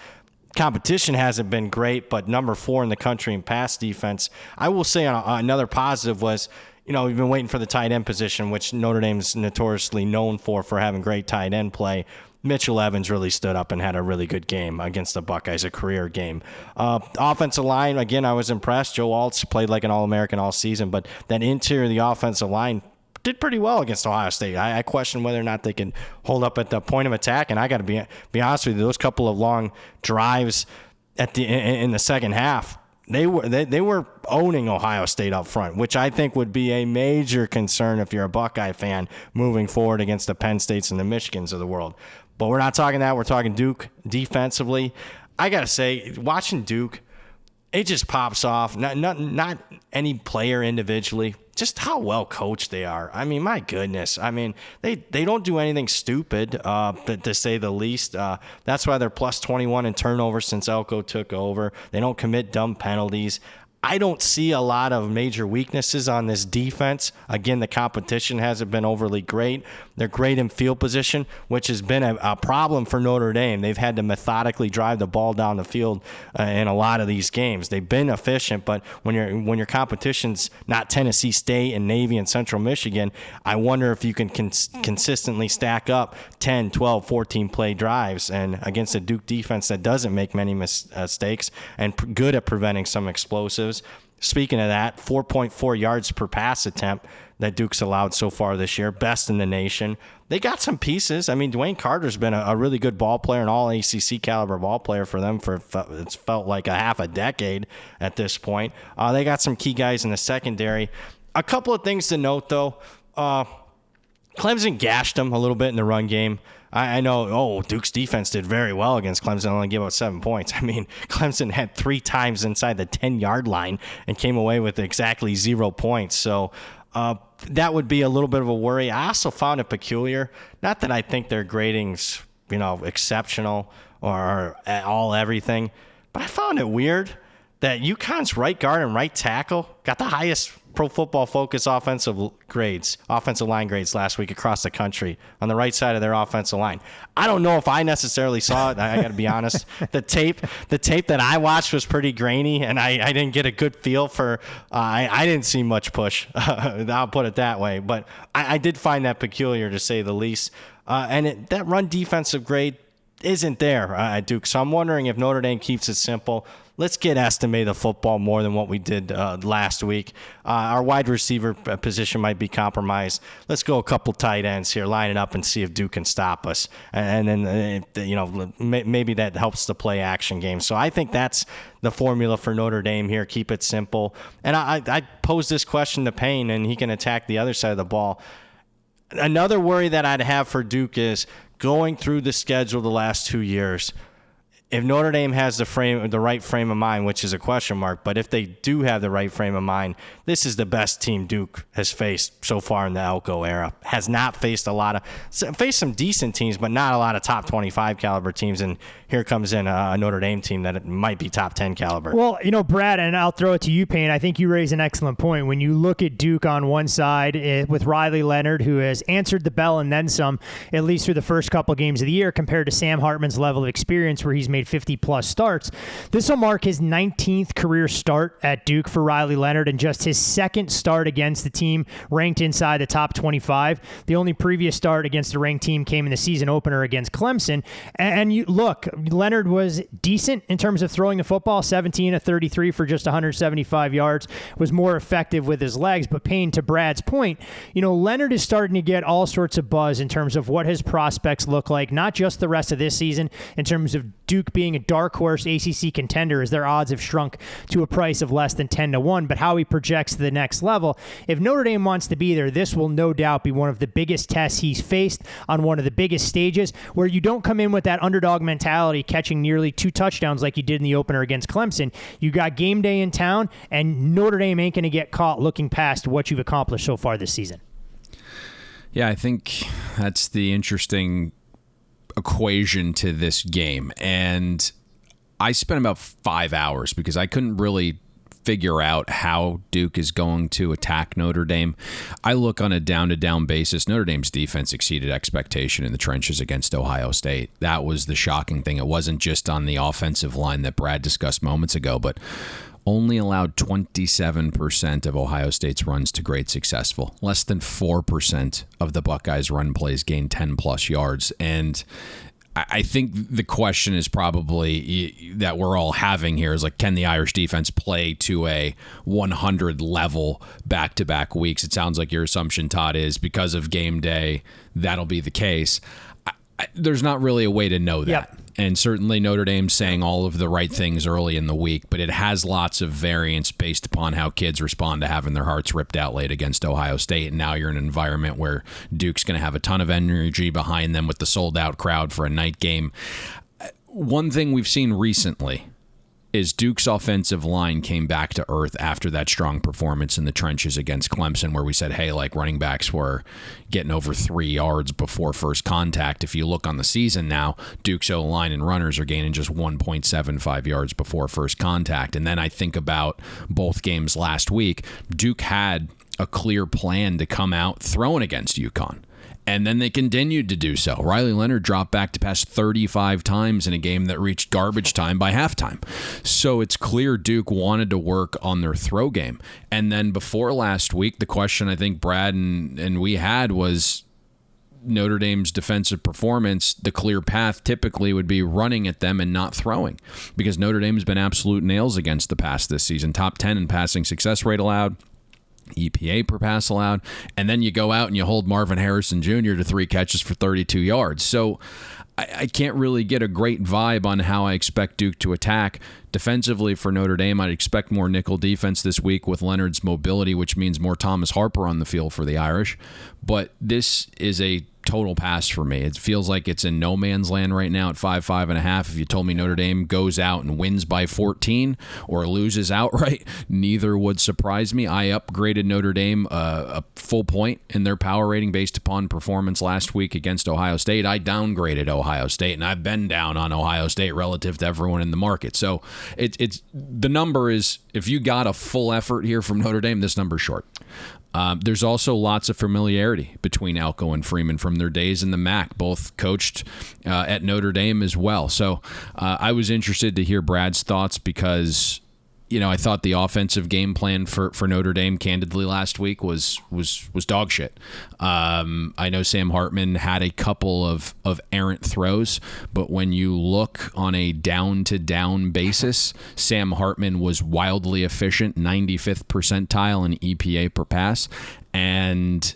Speaker 8: Competition hasn't been great, but number 4 in the country in pass defense. I will say another positive was, we've been waiting for the tight end position, which Notre Dame's notoriously known for having great tight end play. Mitchell Evans really stood up and had a really good game against the Buckeyes, a career game. Offensive line, again, I was impressed. Joe Alt's played like an All-American all season, but that interior of the offensive line did pretty well against Ohio State. I question whether or not they can hold up at the point of attack, and I got to be honest with you, those couple of long drives in the second half, they were owning Ohio State up front, which I think would be a major concern if you're a Buckeye fan moving forward against the Penn States and the Michigans of the world. But we're not talking that. We're talking Duke defensively. I got to say, watching Duke, it just pops off. Not any player individually, just how well coached they are. My goodness. They don't do anything stupid, to say the least. That's why they're plus 21 in turnovers since Elko took over. They don't commit dumb penalties. I don't see a lot of major weaknesses on this defense. Again, the competition hasn't been overly great. They're great in field position, which has been a problem for Notre Dame. They've had to methodically drive the ball down the field in a lot of these games. They've been efficient, but when your competition's not Tennessee State and Navy and Central Michigan, I wonder if you can consistently stack up 10, 12, 14 play drives, and against a Duke defense that doesn't make many mistakes and good at preventing some explosives. Speaking of that, 4.4 yards per pass attempt that Duke's allowed so far this year, best in the nation. They got some pieces. Dwayne Carter's been a really good ball player, an all-ACC caliber ball player for them for it's felt like a half a decade at this point. They got some key guys in the secondary. A couple of things to note, though. Clemson gashed them a little bit in the run game. I know, Duke's defense did very well against Clemson, only gave up 7 points. Clemson had 3 times inside the 10-yard line and came away with exactly 0 points. So that would be a little bit of a worry. I also found it peculiar, not that I think their grading's, exceptional or at all everything, but I found it weird that UConn's right guard and right tackle got the highest Pro Football Focus offensive line grades last week across the country on the right side of their offensive line. I don't know if I necessarily saw it. I got to be honest. The tape that I watched was pretty grainy, and I didn't get a good feel for. I didn't see much push. I'll put it that way. But I did find that peculiar, to say the least. That run defensive grade isn't there at Duke. So I'm wondering if Notre Dame keeps it simple. Let's get estimated the football more than what we did last week. Our wide receiver position might be compromised. Let's go a couple tight ends here, line it up, and see if Duke can stop us. And then, maybe that helps the play action game. So I think that's the formula for Notre Dame here. Keep it simple. And I pose this question to Payne, and he can attack the other side of the ball. Another worry that I'd have for Duke is going through the schedule the last 2 years. if Notre Dame has the right frame of mind, which is a question mark, but if they do have the right frame of mind, this is the best team Duke has faced so far in the Elko era. Has not faced faced some decent teams, but not a lot of top 25 caliber teams. And here comes in a Notre Dame team that might be top 10 caliber.
Speaker 7: Well, Brad, and I'll throw it to you, Payne. I think you raise an excellent point. When you look at Duke on one side with Riley Leonard, who has answered the bell and then some, at least through the first couple games of the year, compared to Sam Hartman's level of experience where he's made 50-plus starts. This will mark his 19th career start at Duke for Riley Leonard and just his second start against the team ranked inside the top 25. The only previous start against a ranked team came in the season opener against Clemson. And you look, Leonard was decent in terms of throwing the football, 17 of 33 for just 175 yards, was more effective with his legs. But Payne, to Brad's point, Leonard is starting to get all sorts of buzz in terms of what his prospects look like, not just the rest of this season, in terms of Duke being a dark horse ACC contender as their odds have shrunk to a price of less than 10-1, but how he projects to the next level. If Notre Dame wants to be there, this will no doubt be one of the biggest tests he's faced on one of the biggest stages, where you don't come in with that underdog mentality catching nearly 2 touchdowns like you did in the opener against Clemson. You got game day in town, and Notre Dame ain't going to get caught looking past what you've accomplished so far this season.
Speaker 9: Yeah, I think that's the interesting equation to this game. And I spent about 5 hours because I couldn't really figure out how Duke is going to attack Notre Dame. I look on a down-to-down basis. Notre Dame's defense exceeded expectation in the trenches against Ohio State. That was the shocking thing. It wasn't just on the offensive line that Brad discussed moments ago, but only allowed 27% of Ohio State's runs to grade successful. Less than 4% of the Buckeyes' run plays gained 10-plus yards. And I think the question is probably that we're all having here is like, can the Irish defense play to a 100 level back-to-back weeks? It sounds like your assumption, Todd, is because of game day, that'll be the case. There's not really a way to know that.
Speaker 7: Yep.
Speaker 9: And certainly Notre Dame's saying all of the right things early in the week, but it has lots of variance based upon how kids respond to having their hearts ripped out late against Ohio State. And now you're in an environment where Duke's going to have a ton of energy behind them with the sold-out crowd for a night game. One thing we've seen recently is Duke's offensive line came back to earth after that strong performance in the trenches against Clemson, where we said, hey, like running backs were getting over 3 yards before first contact. If you look on the season now, Duke's O-line and runners are gaining just 1.75 yards before first contact. And then I think about both games last week. Duke had a clear plan to come out throwing against UConn. And then they continued to do so. Riley Leonard dropped back to pass 35 times in a game that reached garbage time by halftime. So it's clear Duke wanted to work on their throw game. And then before last week, the question I think Brad and we had was Notre Dame's defensive performance. The clear path typically would be running at them and not throwing, because Notre Dame's been absolute nails against the pass this season. Top 10 in passing success rate allowed, EPA per pass allowed, and then you go out and you hold Marvin Harrison Jr. to 3 catches for 32 yards. So I can't really get a great vibe on how I expect Duke to attack. Defensively for Notre Dame, I'd expect more nickel defense this week with Leonard's mobility, which means more Thomas Harper on the field for the Irish. But this is a total pass for me. It feels like it's in no man's land right now at 5.5. If you told me Notre Dame goes out and wins by 14 or loses outright, neither would surprise me. I upgraded Notre Dame a full point in their power rating based upon performance last week against Ohio State. I downgraded Ohio State, and I've been down on Ohio State relative to everyone in the market. So it's the number is, if you got a full effort here from Notre Dame, this number's short. There's also lots of familiarity between Elko and Freeman from their days in the MAC, both coached at Notre Dame as well. So I was interested to hear Brad's thoughts because, I thought the offensive game plan for Notre Dame, candidly, last week was dog shit. I know Sam Hartman had a couple of errant throws, but when you look on a down-to-down basis, Sam Hartman was wildly efficient, 95th percentile in EPA per pass. And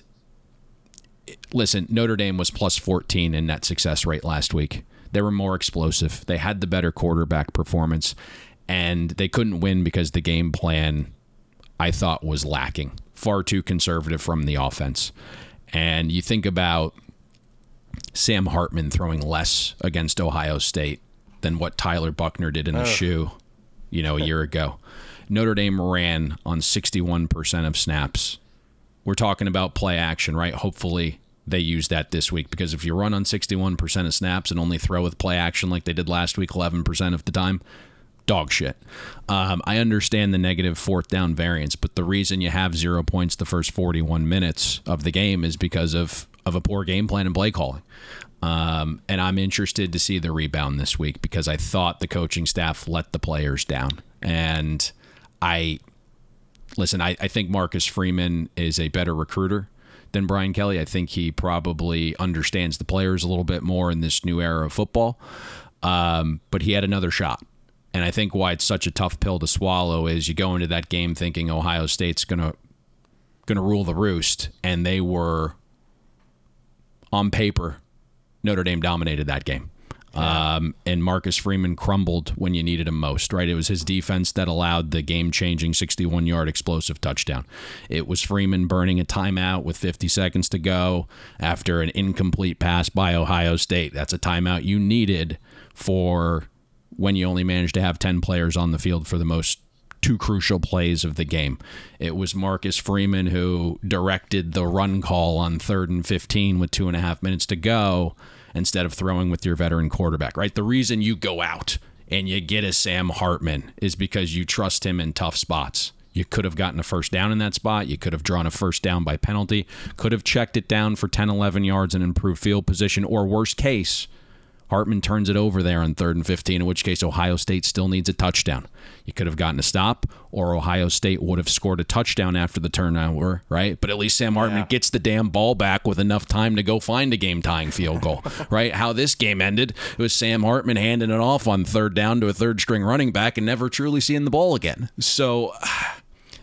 Speaker 9: listen, Notre Dame was plus 14 in net success rate last week. They were more explosive. They had the better quarterback performance. And they couldn't win because the game plan, I thought, was lacking. Far too conservative from the offense. And you think about Sam Hartman throwing less against Ohio State than what Tyler Buckner did in the shoe, a year ago. Notre Dame ran on 61% of snaps. We're talking about play action, right? Hopefully they use that this week, because if you run on 61% of snaps and only throw with play action like they did last week 11% of the time, dog shit. I understand the negative fourth down variance, but the reason you have 0 points the first 41 minutes of the game is because of a poor game plan and play calling. And I'm interested to see the rebound this week, because I thought the coaching staff let the players down. And I think Marcus Freeman is a better recruiter than Brian Kelly. I think he probably understands the players a little bit more in this new era of football. But he had another shot. And I think why it's such a tough pill to swallow is you go into that game thinking Ohio State's gonna rule the roost, and they were, on paper, Notre Dame dominated that game. And Marcus Freeman crumbled when you needed him most, right? It was his defense that allowed the game-changing 61-yard explosive touchdown. It was Freeman burning a timeout with 50 seconds to go after an incomplete pass by Ohio State. That's a timeout you needed for when you only managed to have 10 players on the field for the most two crucial plays of the game. It was Marcus Freeman who directed the run call on 3rd and 15 with 2.5 minutes to go instead of throwing with your veteran quarterback, right? The reason you go out and you get a Sam Hartman is because you trust him in tough spots. You could have gotten a first down in that spot. You could have drawn a first down by penalty, could have checked it down for 10, 11 yards and improved field position, or worst case, Hartman turns it over there on 3rd and 15, in which case Ohio State still needs a touchdown. You could have gotten a stop, or Ohio State would have scored a touchdown after the turnover, right? But at least Sam Hartman gets the damn ball back with enough time to go find a game-tying field goal, right? How this game ended, it was Sam Hartman handing it off on 3rd down to a third-string running back and never truly seeing the ball again. So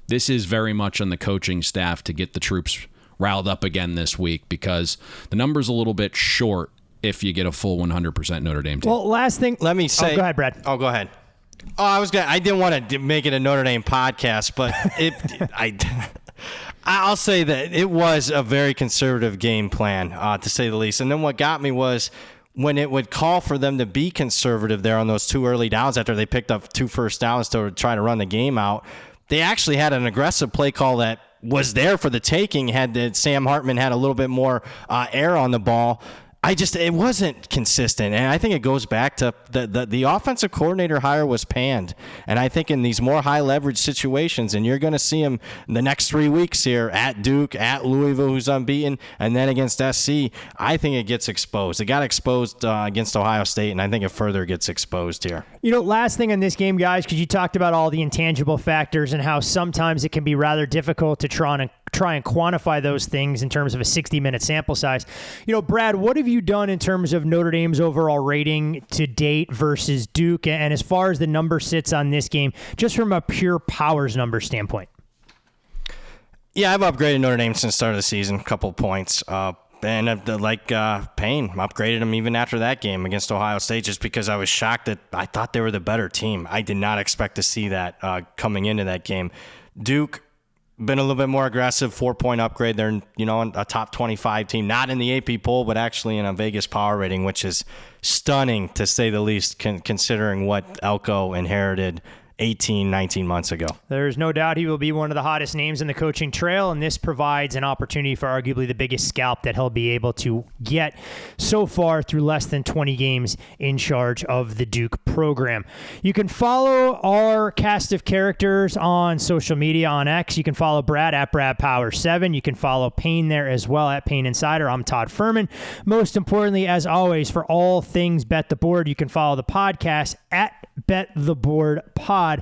Speaker 9: this is very much on the coaching staff to get the troops riled up again this week, because the number's a little bit short if you get a full 100% Notre Dame team.
Speaker 7: Well, last thing.
Speaker 8: Let me say.
Speaker 7: Oh, go ahead, Brad.
Speaker 8: Oh, go ahead. Oh, I didn't want to make it a Notre Dame podcast, but I'll say that it was a very conservative game plan, to say the least. And then what got me was when it would call for them to be conservative there on those 2 early downs after they picked up 2 first downs to try to run the game out, they actually had an aggressive play call that was there for the taking. Had Sam Hartman had a little bit more air on the ball, it wasn't consistent, and I think it goes back to the offensive coordinator hire was panned, and I think in these more high leverage situations, and you're going to see him in the next 3 weeks here at Duke, at Louisville, who's unbeaten, and then against SC. I think it gets exposed. It got exposed against Ohio State, and I think it further gets exposed here.
Speaker 7: Last thing on this game, guys, because you talked about all the intangible factors and how sometimes it can be rather difficult to try and quantify those things in terms of a 60-minute sample size. Brad, what have you done in terms of Notre Dame's overall rating to date versus Duke, and as far as the number sits on this game, just from a pure powers number standpoint?
Speaker 8: Yeah, I've upgraded Notre Dame since the start of the season, a couple of points. And Payne, upgraded them even after that game against Ohio State, just because I was shocked that I thought they were the better team. I did not expect to see that coming into that game. Duke, been a little bit more aggressive, 4-point upgrade. They're, a top 25 team, not in the AP poll, but actually in a Vegas power rating, which is stunning to say the least, considering what Elko inherited 18, 19 months ago.
Speaker 7: There's no doubt he will be one of the hottest names in the coaching trail, and this provides an opportunity for arguably the biggest scalp that he'll be able to get so far through less than 20 games in charge of the Duke program. You can follow our cast of characters on social media on X. You can follow Brad at BradPower7. You can follow Payne there as well at Payne Insider. I'm Todd Fuhrman. Most importantly, as always, for all things Bet the Board, you can follow the podcast at Bet the Board Pod.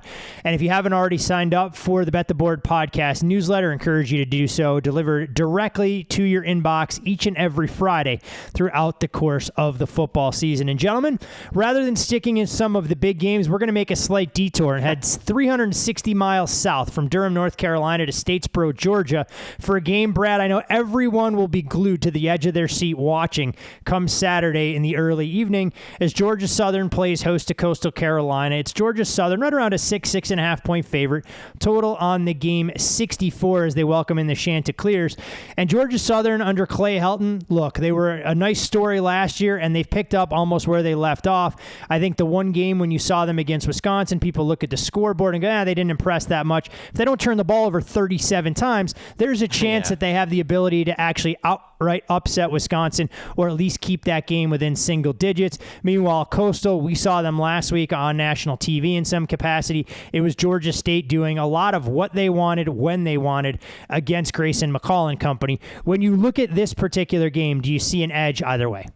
Speaker 7: And if you haven't already signed up for the Bet the Board podcast newsletter, I encourage you to do so. Delivered directly to your inbox each and every Friday throughout the course of the football season. And gentlemen, rather than sticking in some of the big games, we're going to make a slight detour and head 360 miles south from Durham, North Carolina to Statesboro, Georgia for a game, Brad, I know everyone will be glued to the edge of their seat watching come Saturday in the early evening as Georgia Southern plays host to Coastal Carolina. It's Georgia Southern right around around a 6.5 point favorite. Total on the game 64 as they welcome in the Chanticleers. And Georgia Southern under Clay Helton, look, they were a nice story last year, and they've picked up almost where they left off. I think the one game when you saw them against Wisconsin, people look at the scoreboard and go, they didn't impress that much. If they don't turn the ball over 37 times, there's a chance that they have the ability to actually outright upset Wisconsin, or at least keep that game within single digits. Meanwhile, Coastal, we saw them last week on national TV in some capacity. It was Georgia State doing a lot of what they wanted when they wanted against Grayson McCall and company. When you look at this particular game, do you see an edge either way?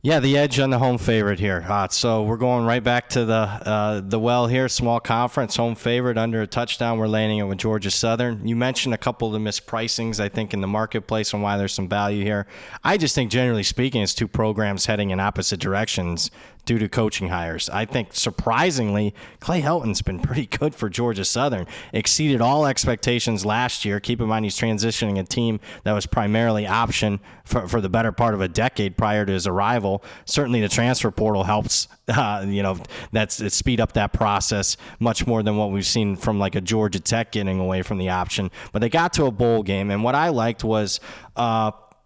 Speaker 8: Yeah, the edge on the home favorite here. So we're going right back to the well here. Small conference, home favorite under a touchdown. We're landing it with Georgia Southern. You mentioned a couple of the mispricings, I think, in the marketplace and why there's some value here. I just think, generally speaking, it's two programs heading in opposite directions due to coaching hires. I think, surprisingly, Clay Helton's been pretty good for Georgia Southern. Exceeded all expectations last year. Keep in mind, he's transitioning a team that was primarily option for the better part of a decade prior to his arrival. Certainly the transfer portal helps, it speed up that process much more than what we've seen from like a Georgia Tech getting away from the option. But they got to a bowl game, and what I liked was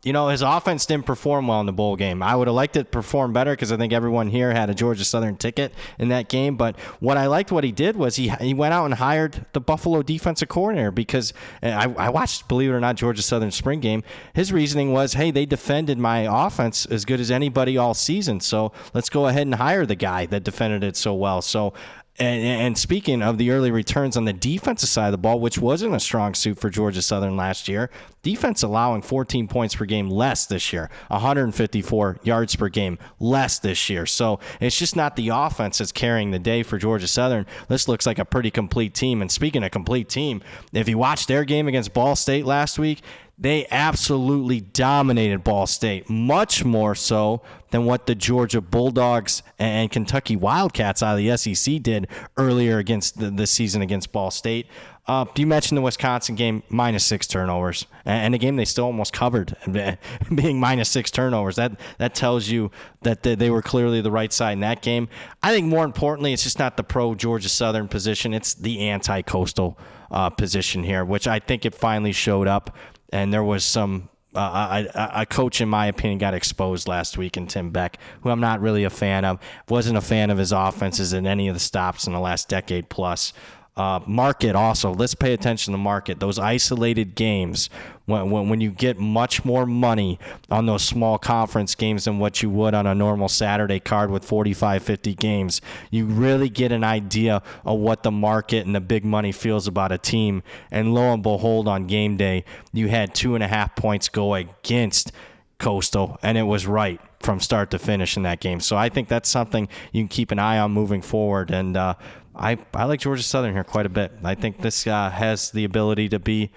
Speaker 8: his offense didn't perform well in the bowl game. I would have liked it to perform better because I think everyone here had a Georgia Southern ticket in that game. But what I liked what he did was he went out and hired the Buffalo defensive coordinator, because I watched, believe it or not, Georgia Southern spring game. His reasoning was, hey, they defended my offense as good as anybody all season, so let's go ahead and hire the guy that defended it so well. So And speaking of the early returns on the defensive side of the ball, which wasn't a strong suit for Georgia Southern last year, defense allowing 14 points per game less this year, 154 yards per game less this year. So it's just not the offense that's carrying the day for Georgia Southern. This looks like a pretty complete team. And speaking of complete team, if you watched their game against Ball State last week, they absolutely dominated Ball State, much more so than what the Georgia Bulldogs and Kentucky Wildcats out of the SEC did earlier against this season against Ball State. You mentioned the Wisconsin game, -6 turnovers, and a game they still almost covered, being -6 turnovers. That tells you that they were clearly the right side in that game. I think more importantly, it's just not the pro-Georgia Southern position. It's the anti-Coastal position here, which I think it finally showed up. And there was some a coach, in my opinion, got exposed last week in Tim Beck, who I'm not really a fan of. Wasn't a fan of his offenses in any of the stops in the last decade plus. Market also. Let's pay attention to market. Those isolated games, when you get much more money on those small conference games than what you would on a normal Saturday card with 45, 50 games, you really get an idea of what the market and the big money feels about a team. And lo and behold, on game day, you had 2.5 points go against Coastal, and it was right from start to finish in that game. So I think that's something you can keep an eye on moving forward. And I like Georgia Southern here quite a bit. I think this has the ability to be,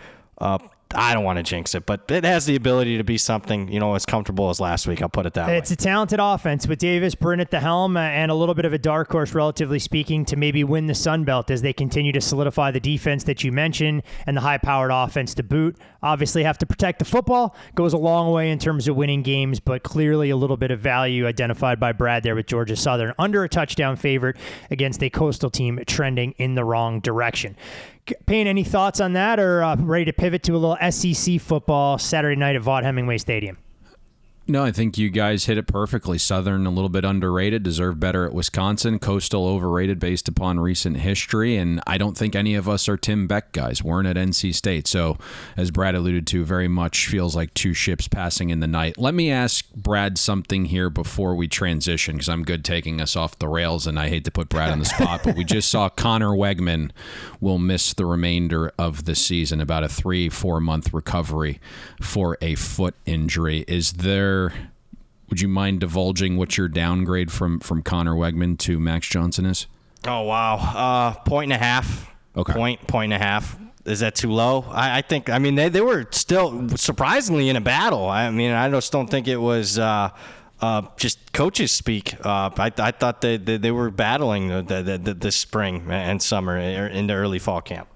Speaker 8: I don't want to jinx it, but it has the ability to be something, as comfortable as last week. I'll put it that way.
Speaker 7: It's a talented offense with Davis Brin at the helm and a little bit of a dark horse, relatively speaking, to maybe win the Sun Belt as they continue to solidify the defense that you mentioned and the high-powered offense to boot. Obviously have to protect the football. Goes a long way in terms of winning games, but clearly a little bit of value identified by Brad there with Georgia Southern. Under a touchdown favorite against a Coastal team trending in the wrong direction. Payne, any thoughts on that, or ready to pivot to a little SEC football Saturday night at Vaught Hemingway Stadium?
Speaker 9: No, I think you guys hit it perfectly. Southern a little bit underrated, deserved better at Wisconsin. Coastal overrated based upon recent history, and I don't think any of us are Tim Beck guys. Weren't at NC State, so as Brad alluded to, very much feels like two ships passing in the night. Let me ask Brad something here before we transition, because I'm good taking us off the rails, and I hate to put Brad on the spot, but we just saw Connor Weigman will miss the remainder of the season, about a 3-4 month recovery for a foot injury. Would you mind divulging what your downgrade from Connor Weigman to Max Johnson is?
Speaker 8: Oh, wow. 1.5. Okay. Point and a half. Is that too low? I think, they were still surprisingly in a battle. I just don't think it was just coaches speak. I thought they were battling the spring and summer into early fall camp.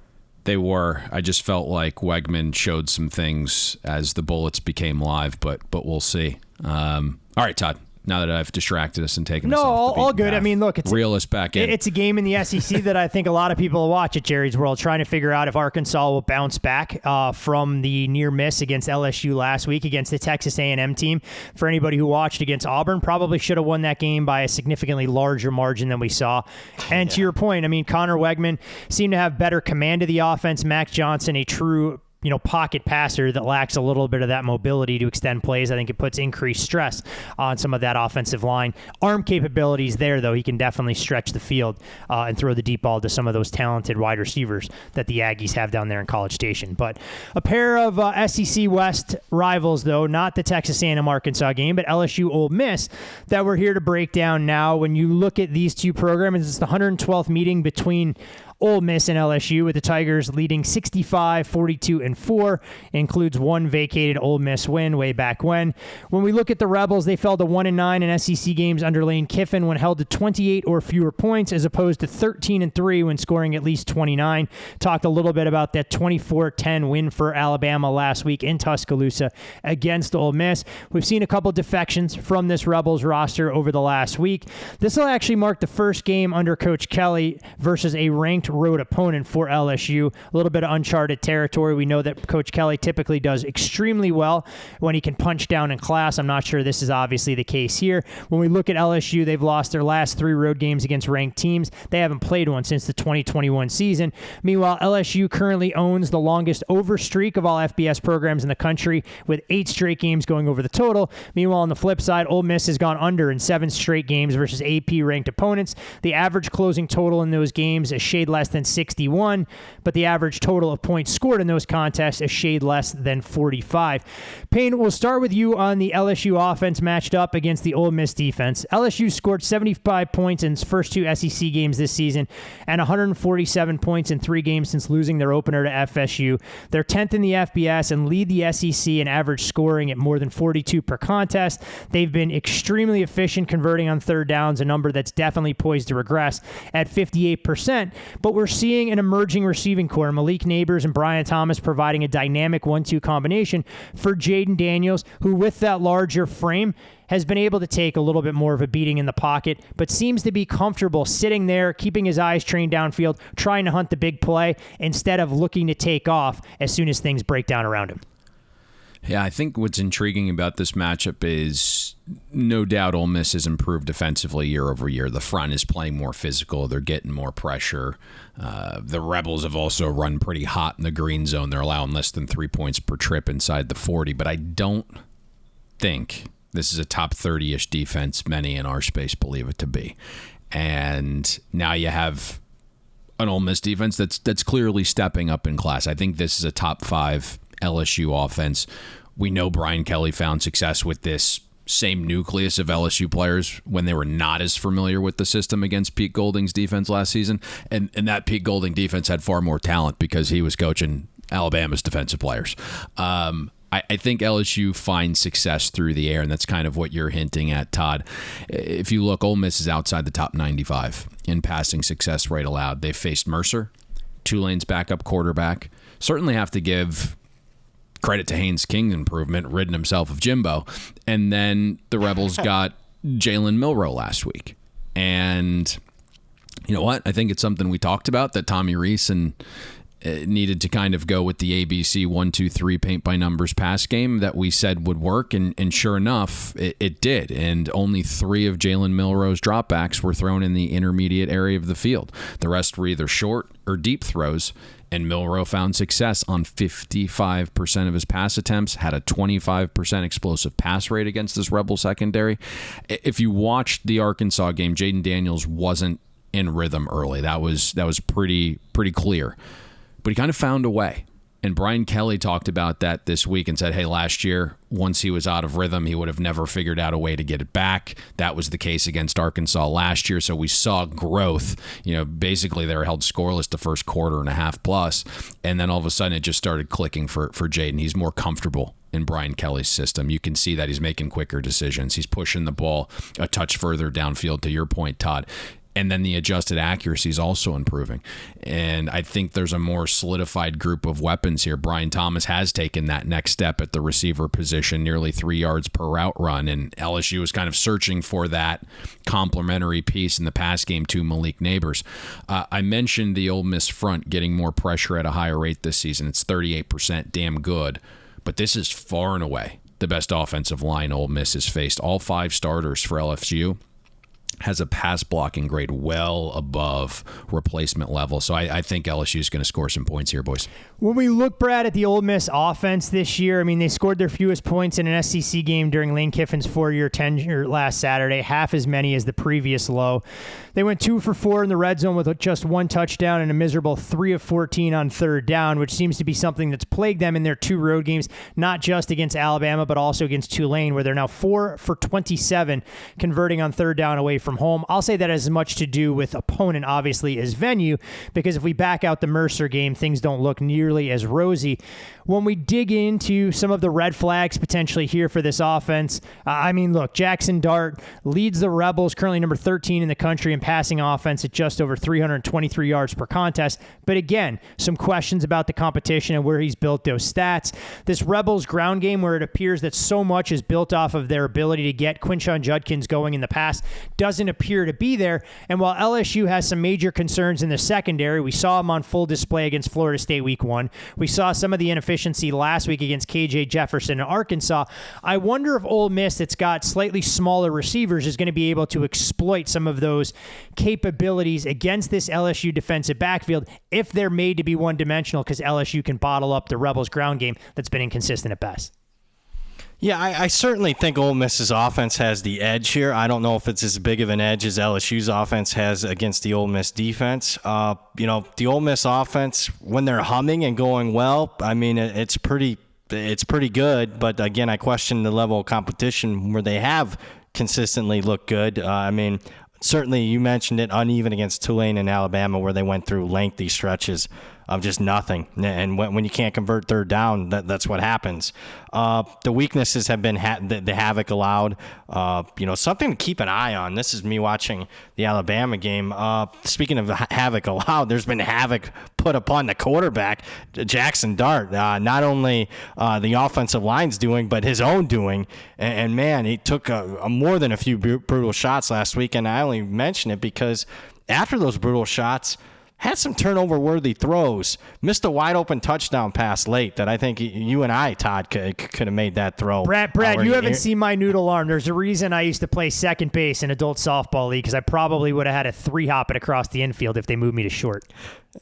Speaker 9: They were. I just felt like Weigman showed some things as the Bullets became live, but we'll see. All right, Todd. now that I've distracted us and taken us
Speaker 7: No,
Speaker 9: off the
Speaker 7: all
Speaker 9: beaten
Speaker 7: good.
Speaker 9: path.
Speaker 7: I mean, look,
Speaker 9: reel us back in.
Speaker 7: It's a game in the SEC that I think a lot of people will watch at Jerry's World, trying to figure out if Arkansas will bounce back from the near miss against LSU last week against the Texas A&M team. For anybody who watched against Auburn, probably should have won that game by a significantly larger margin than we saw. And to your point, I mean, Connor Weigman seemed to have better command of the offense. Mac Johnson, a true pocket passer that lacks a little bit of that mobility to extend plays. I think it puts increased stress on some of that offensive line. Arm capabilities there, though. He can definitely stretch the field and throw the deep ball to some of those talented wide receivers that the Aggies have down there in College Station. But a pair of SEC West rivals, though, not the Texas A&M Arkansas game, but LSU Ole Miss, that we're here to break down now. When you look at these two programs, it's the 112th meeting between Ole Miss and LSU, with the Tigers leading 65-42-4, includes one vacated Ole Miss win way back when. When we look at the Rebels, they fell to 1-9 in SEC games under Lane Kiffin when held to 28 or fewer points, as opposed to 13-3 when scoring at least 29. Talked a little bit about that 24-10 win for Alabama last week in Tuscaloosa against Ole Miss. We've seen a couple defections from this Rebels roster over the last week. This will actually mark the first game under Coach Kelly versus a ranked road opponent for LSU. A little bit of uncharted territory. We know that Coach Kelly typically does extremely well when he can punch down in class. I'm not sure this is obviously the case here. When we look at LSU, they've lost their last 3 road games against ranked teams. They haven't played one since the 2021 season. Meanwhile, LSU currently owns the longest over streak of all FBS programs in the country, with 8 straight games going over the total. Meanwhile, on the flip side, Ole Miss has gone under in 7 straight games versus AP-ranked opponents. The average closing total in those games is shade less than 61, but the average total of points scored in those contests is shade less than 45. Payne, we'll start with you on the LSU offense matched up against the Ole Miss defense. LSU scored 75 points in its first 2 SEC games this season and 147 points in 3 games since losing their opener to FSU. They're 10th in the FBS and lead the SEC in average scoring at more than 42 per contest. They've been extremely efficient converting on third downs, a number that's definitely poised to regress at 58%. But we're seeing an emerging receiving core, Malik Neighbors and Brian Thomas providing a dynamic 1-2 combination for Jaden Daniels, who with that larger frame has been able to take a little bit more of a beating in the pocket, but seems to be comfortable sitting there, keeping his eyes trained downfield, trying to hunt the big play instead of looking to take off as soon as things break down around him.
Speaker 9: Yeah, I think what's intriguing about this matchup is no doubt Ole Miss has improved defensively year over year. The front is playing more physical. They're getting more pressure. The Rebels have also run pretty hot in the green zone. They're allowing less than 3 points per trip inside the 40, but I don't think this is a top 30-ish defense many in our space believe it to be. And now you have an Ole Miss defense that's clearly stepping up in class. I think this is a top 5 LSU offense. We know Brian Kelly found success with this same nucleus of LSU players when they were not as familiar with the system against Pete Golding's defense last season. And that Pete Golding defense had far more talent because he was coaching Alabama's defensive players. I think LSU finds success through the air, and that's kind of what you're hinting at, Todd. If you look, Ole Miss is outside the top 95 in passing success rate allowed. They faced Mercer, Tulane's backup quarterback. Certainly have to give credit to Haynes King's improvement, ridding himself of Jimbo. And then the Rebels got Jalen Milroe last week. And you know what? I think it's something we talked about, that Tommy Rees and needed to kind of go with the ABC 1-2-3 paint by numbers pass game that we said would work, and sure enough, it did. And only 3 of Jalen Milroe's dropbacks were thrown in the intermediate area of the field. The rest were either short or deep throws, and Milroe found success on 55% of his pass attempts, had a 25% explosive pass rate against this Rebel secondary. If you watched the Arkansas game, Jaden Daniels wasn't in rhythm early. That was pretty clear. But he kind of found a way. And Brian Kelly talked about that this week and said, hey, last year, once he was out of rhythm, he would have never figured out a way to get it back. That was the case against Arkansas last year. So we saw growth. Basically they were held scoreless the first quarter and a half plus. And then all of a sudden it just started clicking for Jaden. He's more comfortable in Brian Kelly's system. You can see that he's making quicker decisions. He's pushing the ball a touch further downfield, to your point, Todd. And then the adjusted accuracy is also improving. And I think there's a more solidified group of weapons here. Brian Thomas has taken that next step at the receiver position, nearly 3 yards per route run. And LSU is kind of searching for that complementary piece in the pass game to Malik Neighbors. I mentioned the Ole Miss front getting more pressure at a higher rate this season. It's 38%, damn good. But this is far and away the best offensive line Ole Miss has faced. All 5 starters for LSU has a pass blocking grade well above replacement level. So I think LSU is going to score some points here, boys.
Speaker 7: When we look, Brad, at the Ole Miss offense this year, I mean, they scored their fewest points in an SEC game during Lane Kiffin's 4-year tenure last Saturday, half as many as the previous low. They went 2 for 4 in the red zone with just 1 touchdown and a miserable 3 of 14 on third down, which seems to be something that's plagued them in their 2 road games, not just against Alabama, but also against Tulane, where they're now 4 for 27 converting on third down away from home. I'll say that has as much to do with opponent, obviously, as venue, because if we back out the Mercer game, things don't look nearly as rosy. When we dig into some of the red flags potentially here for this offense, I mean, look, Jackson Dart leads the Rebels, currently number 13 in the country in passing offense at just over 323 yards per contest. But again, some questions about the competition and where he's built those stats. This Rebels ground game, where it appears that so much is built off of their ability to get Quinshon Judkins going in the pass, doesn't appear to be there. And while LSU has some major concerns in the secondary, we saw him on full display against Florida State week 1. We saw some of the inefficiency last week against KJ Jefferson in Arkansas. I wonder if Ole Miss, that's got slightly smaller receivers, is going to be able to exploit some of those capabilities against this LSU defensive backfield if they're made to be one-dimensional, because LSU can bottle up the Rebels ground game that's been inconsistent at best.
Speaker 8: Yeah, I certainly think Ole Miss's offense has the edge here. I don't know if it's as big of an edge as LSU's offense has against the Ole Miss defense. The Ole Miss offense, when they're humming and going well, I mean, it's pretty good. But again, I question the level of competition where they have consistently looked good. Certainly you mentioned it, uneven against Tulane and Alabama, where they went through lengthy stretches of just nothing. And when you can't convert third down, that's what happens. The weaknesses have been the havoc allowed. Something to keep an eye on. This is me watching the Alabama game. Speaking of havoc allowed, there's been havoc put upon the quarterback, Jackson Dart. Not only the offensive line's doing, but his own doing. And man, he took more than a few brutal shots last week. And I only mention it because after those brutal shots, had some turnover-worthy throws, missed a wide-open touchdown pass late that I think you and I, Todd, could have made that throw.
Speaker 7: Brad, you haven't seen my noodle arm. There's a reason I used to play second base in adult softball league, because I probably would have had a 3-hop it across the infield if they moved me to short.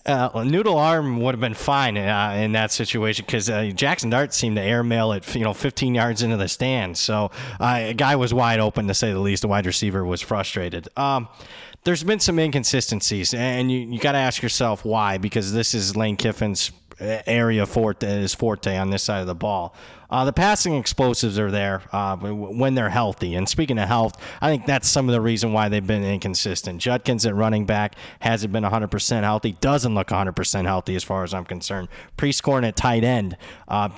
Speaker 8: Noodle arm would have been fine in that situation, because Jackson Dart seemed to airmail it 15 yards into the stands. So a guy was wide open, to say the least. The wide receiver was frustrated. There's been some inconsistencies, and you got to ask yourself why, because this is Lane Kiffin's area forte on this side of the ball. The passing explosives are there when they're healthy. And speaking of health, I think that's some of the reason why they've been inconsistent. Judkins at running back hasn't been 100% healthy, doesn't look 100% healthy as far as I'm concerned. Prescorn at tight end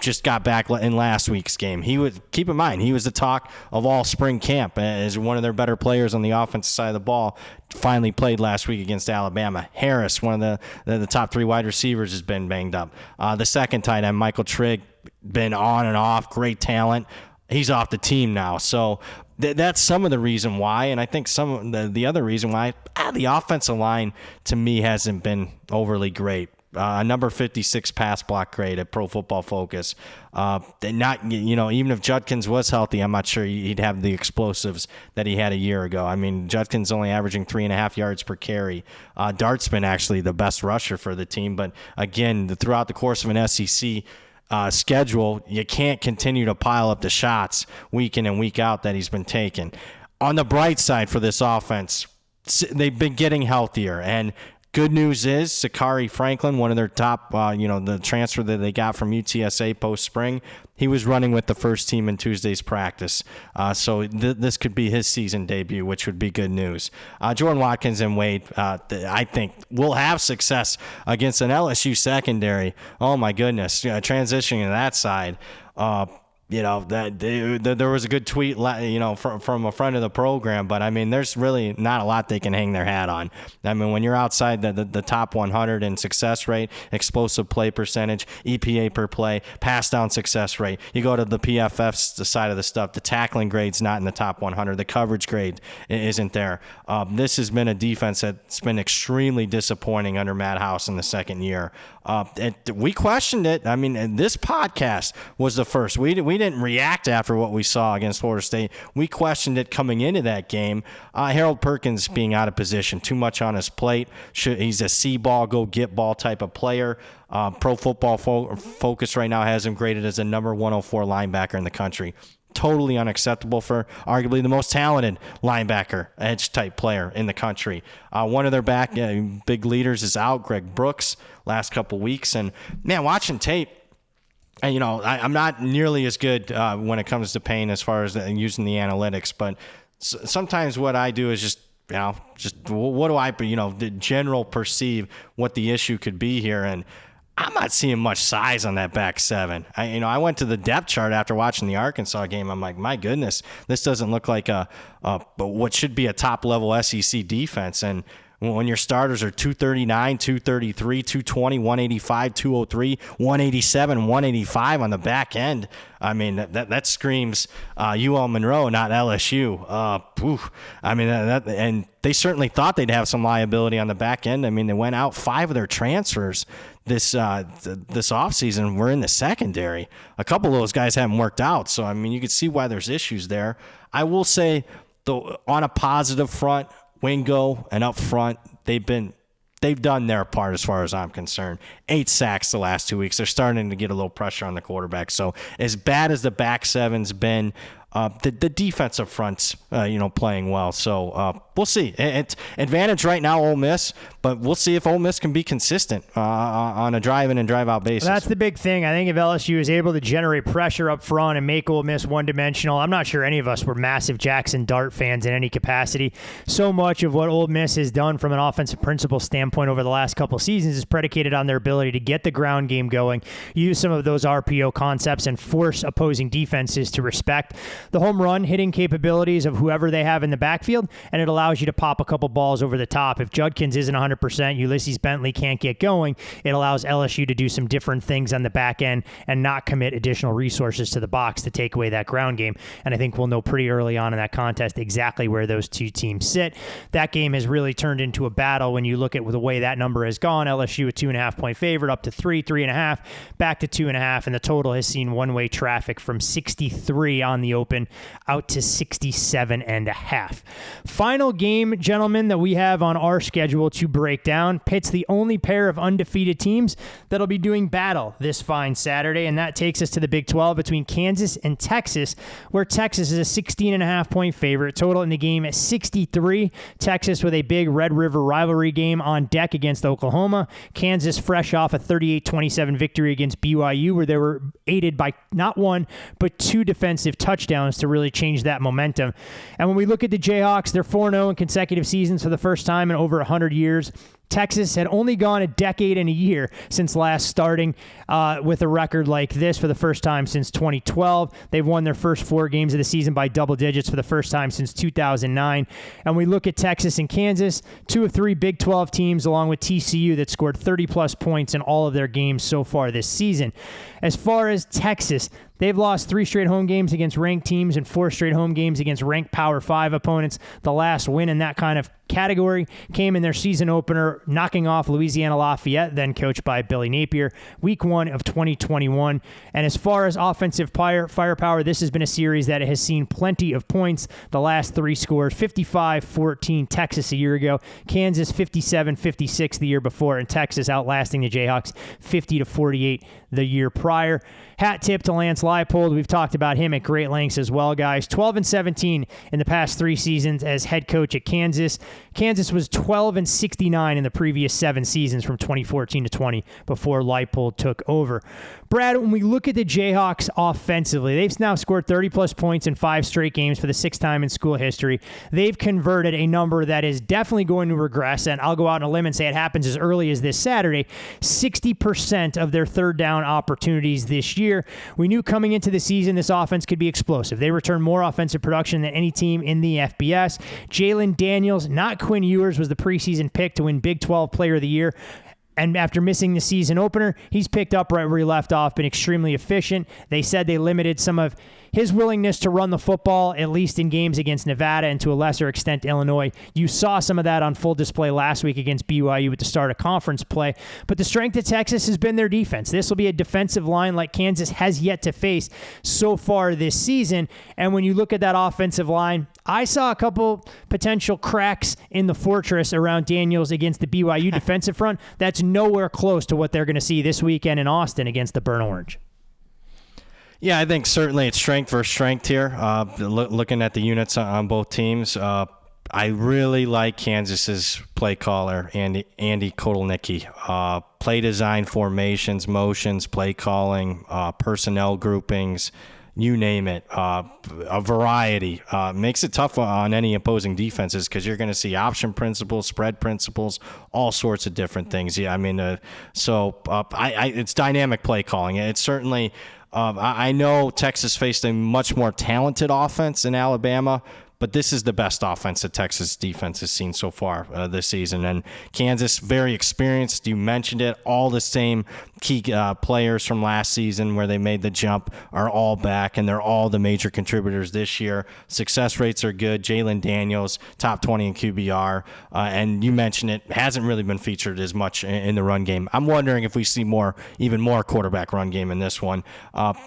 Speaker 8: just got back in last week's game. Keep in mind, he was the talk of all spring camp as one of their better players on the offensive side of the ball. Finally played last week against Alabama. Harris, one of the top 3 wide receivers, has been banged up. The second tight end, Michael Trigg, been on and off, great talent. He's off the team now. So that's some of the reason why. And I think some of the other reason why, the offensive line to me hasn't been overly great. Number 56 pass block grade at Pro Football Focus. Even if Judkins was healthy, I'm not sure he'd have the explosives that he had a year ago. I mean, Judkins only averaging 3.5 yards per carry. Dart's been actually the best rusher for the team. But again, throughout the course of an SEC schedule, you can't continue to pile up the shots week in and week out that he's been taking. On the bright side for this offense, they've been getting healthier, and good news is Sakari Franklin, one of their top, the transfer that they got from UTSA post-spring, he was running with the first team in Tuesday's practice. So this could be his season debut, which would be good news. Jordan Watkins and Wade, I think, will have success against an LSU secondary. Oh, my goodness. Transitioning to that side. that there was a good tweet, from a friend of the program, but I mean, there's really not a lot they can hang their hat on. I mean, when you're outside the top 100 in success rate, explosive play percentage, EPA per play, pass down success rate, you go to the PFF's the side of the stuff, the tackling grade's not in the top 100, the coverage grade isn't there. This has been a defense that's been extremely disappointing under Matt House in the second year. We questioned it. I mean, this podcast was the first. We didn't react after what we saw against Florida State. We questioned it coming into that game. Harold Perkins being out of position, too much on his plate. He's a see-ball, go-get-ball type of player. Pro Football Focus right now has him graded as a number 104 linebacker in the country. Totally unacceptable for arguably the most talented linebacker, edge-type player in the country. One of their big leaders is out, Greg Brooks, last couple weeks. And, man, watching tape, and, I'm not nearly as good when it comes to Payne as far as using the analytics. But sometimes what I do is just what do I, the general perceive what the issue could be here. And I'm not seeing much size on that back seven. I went to the depth chart after watching the Arkansas game. I'm like, my goodness, this doesn't look like what should be a top-level SEC defense. And when your starters are 239, 233, 220, 185, 203, 187, 185 on the back end, I mean, that screams UL Monroe, not LSU. And they certainly thought they'd have some liability on the back end. I mean, they went out 5 of their transfers this offseason were in the secondary. A couple of those guys haven't worked out. So, I mean, you can see why there's issues there. I will say, though, on a positive front, Wingo and up front, they've done their part as far as I'm concerned. 8 sacks the last 2 weeks. They're starting to get a little pressure on the quarterback. So as bad as the back seven's been, the defensive front's playing well. So we'll see. It's advantage right now, Ole Miss, but we'll see if Ole Miss can be consistent on a drive-in and drive-out basis.
Speaker 7: Well, that's the big thing. I think if LSU is able to generate pressure up front and make Ole Miss one-dimensional, I'm not sure any of us were massive Jackson Dart fans in any capacity. So much of what Ole Miss has done from an offensive principle standpoint over the last couple seasons is predicated on their ability to get the ground game going, use some of those RPO concepts, and force opposing defenses to respect the home run hitting capabilities of whoever they have in the backfield, and it allows you to pop a couple balls over the top. If Judkins isn't 100%, Ulysses Bentley can't get going, it allows LSU to do some different things on the back end and not commit additional resources to the box to take away that ground game. And I think we'll know pretty early on in that contest exactly where those two teams sit. That game has really turned into a battle when you look at the way that number has gone. LSU a 2.5-point favorite, up to 3.5, back to 2.5, and the total has seen one-way traffic from 63 on the open out to 67.5. Final game, gentlemen, that we have on our schedule to break down pits the only pair of undefeated teams that'll be doing battle this fine Saturday, and that takes us to the Big 12 between Kansas and Texas, where Texas is a 16.5-point favorite. Total in the game at 63. Texas with a big Red River rivalry game on deck against Oklahoma. Kansas fresh off a 38-27 victory against BYU, where they were aided by not one, but 2 defensive touchdowns to really change that momentum. And when we look at the Jayhawks, they're 4-0 in consecutive seasons for the first time in over 100 years. Texas had only gone a decade and a year since last starting with a record like this for the first time since 2012. They've won their first 4 games of the season by double digits for the first time since 2009. And we look at Texas and Kansas, 2 of 3 Big 12 teams, along with TCU, that scored 30-plus points in all of their games so far this season. As far as Texas, they've lost 3 straight home games against ranked teams and 4 straight home games against ranked Power 5 opponents. The last win in that kind of category came in their season opener, knocking off Louisiana Lafayette, then coached by Billy Napier, week 1 of 2021. And as far as offensive firepower, this has been a series that has seen plenty of points. The last 3 scores, 55-14 Texas a year ago, Kansas 57-56 the year before, and Texas outlasting the Jayhawks 50-48 the year prior. Hat tip to Lance Leipold. We've talked about him at great lengths as well, guys. 12-17 in the past 3 seasons as head coach at Kansas. Kansas was 12-69 in the previous 7 seasons from 2014 to 20 before Leipold took over. Brad, when we look at the Jayhawks offensively, they've now scored 30-plus points in 5 straight games for the 6th time in school history. They've converted a number that is definitely going to regress, and I'll go out on a limb and say it happens as early as this Saturday. 60% of their third down opportunities this year year. We knew coming into the season this offense could be explosive. They returned more offensive production than any team in the FBS. Jalen Daniels, not Quinn Ewers, was the preseason pick to win Big 12 Player of the Year. And after missing the season opener, he's picked up right where he left off, been extremely efficient. They said they limited some of his willingness to run the football, at least in games against Nevada and to a lesser extent Illinois. You saw some of that on full display last week against BYU at the start of conference play. But the strength of Texas has been their defense. This will be a defensive line like Kansas has yet to face so far this season. And when you look at that offensive line, I saw a couple potential cracks in the fortress around Daniels against the BYU defensive front. That's nowhere close to what they're going to see this weekend in Austin against the Burnt Orange.
Speaker 8: Yeah, I think certainly it's strength versus strength here. Looking at the units on both teams, I really like Kansas's play caller, Andy Kotelnicki. Play design, formations, motions, play calling, personnel groupings, you name it, a variety. Makes it tough on any opposing defenses because you're going to see option principles, spread principles, all sorts of different things. Yeah, I mean, it's dynamic play calling. It's certainly. I know Texas faced a much more talented offense than Alabama, but this is the best offense that Texas defense has seen so far this season. And Kansas, very experienced. You mentioned it. All the same key players from last season where they made the jump are all back, and they're all the major contributors this year. Success rates are good. Jalen Daniels, top 20 in QBR. And you mentioned it, hasn't really been featured as much in the run game. I'm wondering if we see even more quarterback run game in this one.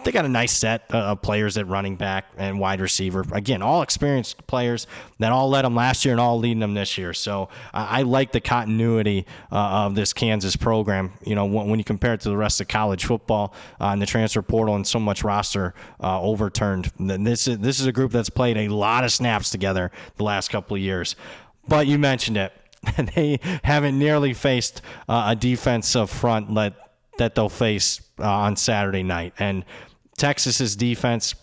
Speaker 8: They got a nice set of players at running back and wide receiver. Again, all experienced players that all led them last year and all leading them this year. So I like the continuity of this Kansas program. You know, when you compare it to the rest of college football and the transfer portal and so much roster overturned, this is a group that's played a lot of snaps together the last couple of years. But you mentioned it. They haven't nearly faced a defensive front that they'll face on Saturday night. And Texas's defense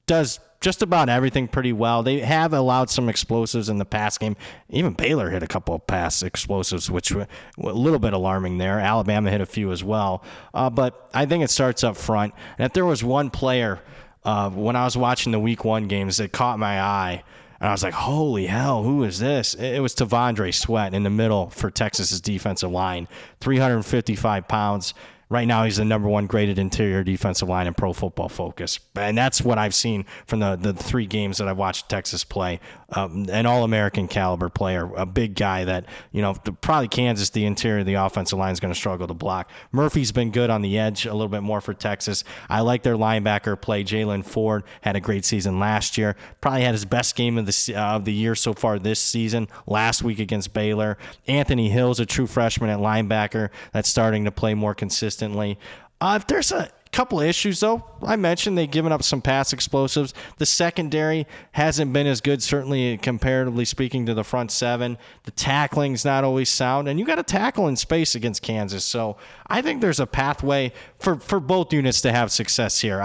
Speaker 8: does just about everything pretty well. They have allowed some explosives in the pass game. Even Baylor hit a couple of pass explosives, which were a little bit alarming there. Alabama hit a few as well. But I think it starts up front. And if there was one player when I was watching the Week 1 games that caught my eye, and I was like, holy hell, who is this? It was Tavondre Sweat in the middle for Texas's defensive line, 355 pounds. Right now, he's the number 1 graded interior defensive line in Pro Football Focus. And that's what I've seen from the 3 games that I've watched Texas play. An All-American caliber player, a big guy that, you know, probably Kansas, the interior of the offensive line is going to struggle to block. Murphy's been good on the edge a little bit more for Texas. I like their linebacker play. Jalen Ford had a great season last year. Probably had his best game of the year so far this season, last week against Baylor. Anthony Hill's a true freshman at linebacker that's starting to play more consistently. If there's a couple of issues, though, I mentioned they've given up some pass explosives. The secondary hasn't been as good, certainly comparatively speaking, to the front 7. The tackling's not always sound, and you got to tackle in space against Kansas. So I think there's a pathway for both units to have success here.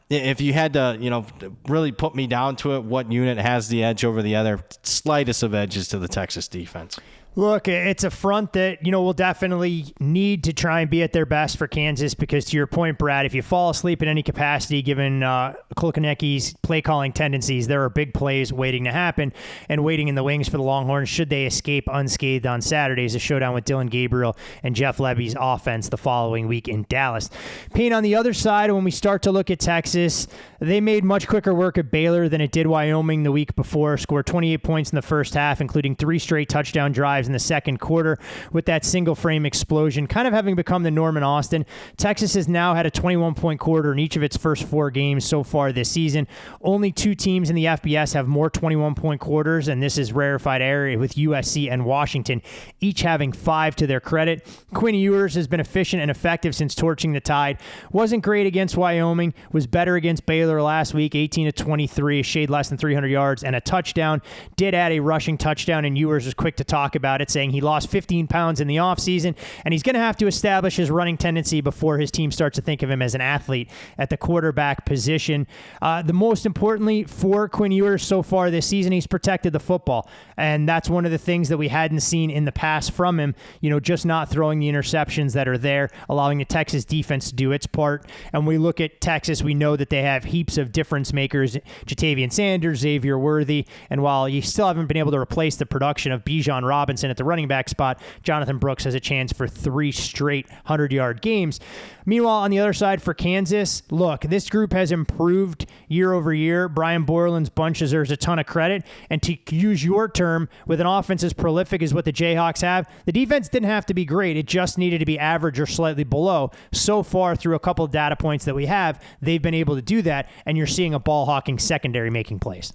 Speaker 8: If you had to, really put me down to it, what unit has the edge over the other? Slightest of edges to the Texas defense.
Speaker 7: Look, it's a front that, will definitely need to try and be at their best for Kansas because, to your point, Brad, if you fall asleep in any capacity, given Kotelnicki's play-calling tendencies, there are big plays waiting to happen and waiting in the wings for the Longhorns should they escape unscathed on Saturdays, a showdown with Dylan Gabriel and Jeff Levy's offense the following week in Dallas. Payne, on the other side, when we start to look at Texas, they made much quicker work at Baylor than it did Wyoming the week before, scored 28 points in the first half, including 3 straight touchdown drives in the second quarter with that single frame explosion kind of having become the norm in Austin. Texas has now had a 21-point quarter in each of its first 4 games so far this season. Only 2 teams in the FBS have more 21-point quarters, and this is rarefied area with USC and Washington, each having 5 to their credit. Quinn Ewers has been efficient and effective since torching the Tide. Wasn't great against Wyoming, was better against Baylor last week, 18-23, a shade less than 300 yards and a touchdown. Did add a rushing touchdown, and Ewers was quick to talk about about it, saying he lost 15 pounds in the offseason, and he's going to have to establish his running tendency before his team starts to think of him as an athlete at the quarterback position. The most importantly for Quinn Ewers so far this season, he's protected the football, and that's one of the things that we hadn't seen in the past from him, just not throwing the interceptions that are there, allowing the Texas defense to do its part. And we look at Texas, we know that they have heaps of difference makers, Jatavian Sanders, Xavier Worthy, and while you still haven't been able to replace the production of Bijan Robinson at the running back spot, Jonathan Brooks has a chance for 3 straight 100-yard games. Meanwhile, on the other side for Kansas, look, this group has improved year over year. Brian Borland's bunch deserves a ton of credit. And to use your term, with an offense as prolific as what the Jayhawks have, the defense didn't have to be great. It just needed to be average or slightly below. So far, through a couple of data points that we have, they've been able to do that, and you're seeing a ball-hawking secondary making plays.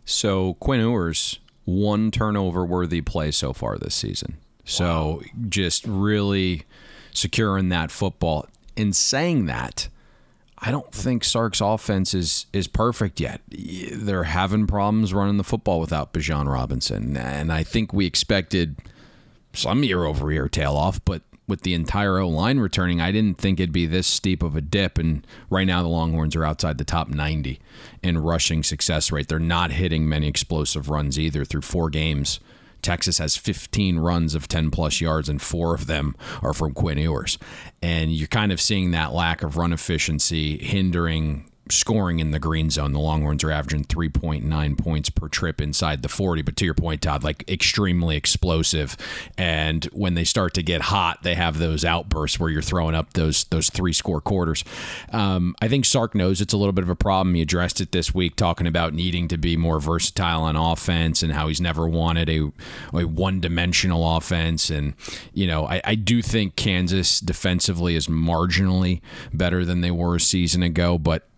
Speaker 9: So Quinn Ewers, 1 turnover-worthy play so far this season. So just really securing that football. In saying that, I don't think Sark's offense is perfect yet. They're having problems running the football without Bijan Robinson, and I think we expected some year-over-year tail-off, but with the entire O-line returning, I didn't think it'd be this steep of a dip, and right now the Longhorns are outside the top 90 in rushing success rate. They're not hitting many explosive runs either through 4 games. Texas has 15 runs of 10-plus yards, and 4 of them are from Quinn Ewers. And you're kind of seeing that lack of run efficiency hindering scoring in the green zone. The Longhorns are averaging 3.9 points per trip inside the 40. But to your point, Todd, like extremely explosive. And when they start to get hot, they have those outbursts where you're throwing up those 3-score quarters. I think Sark knows it's a little bit of a problem. He addressed it this week, talking about needing to be more versatile on offense and how he's never wanted a one-dimensional offense. And, I do think Kansas defensively is marginally better than they were a season ago, but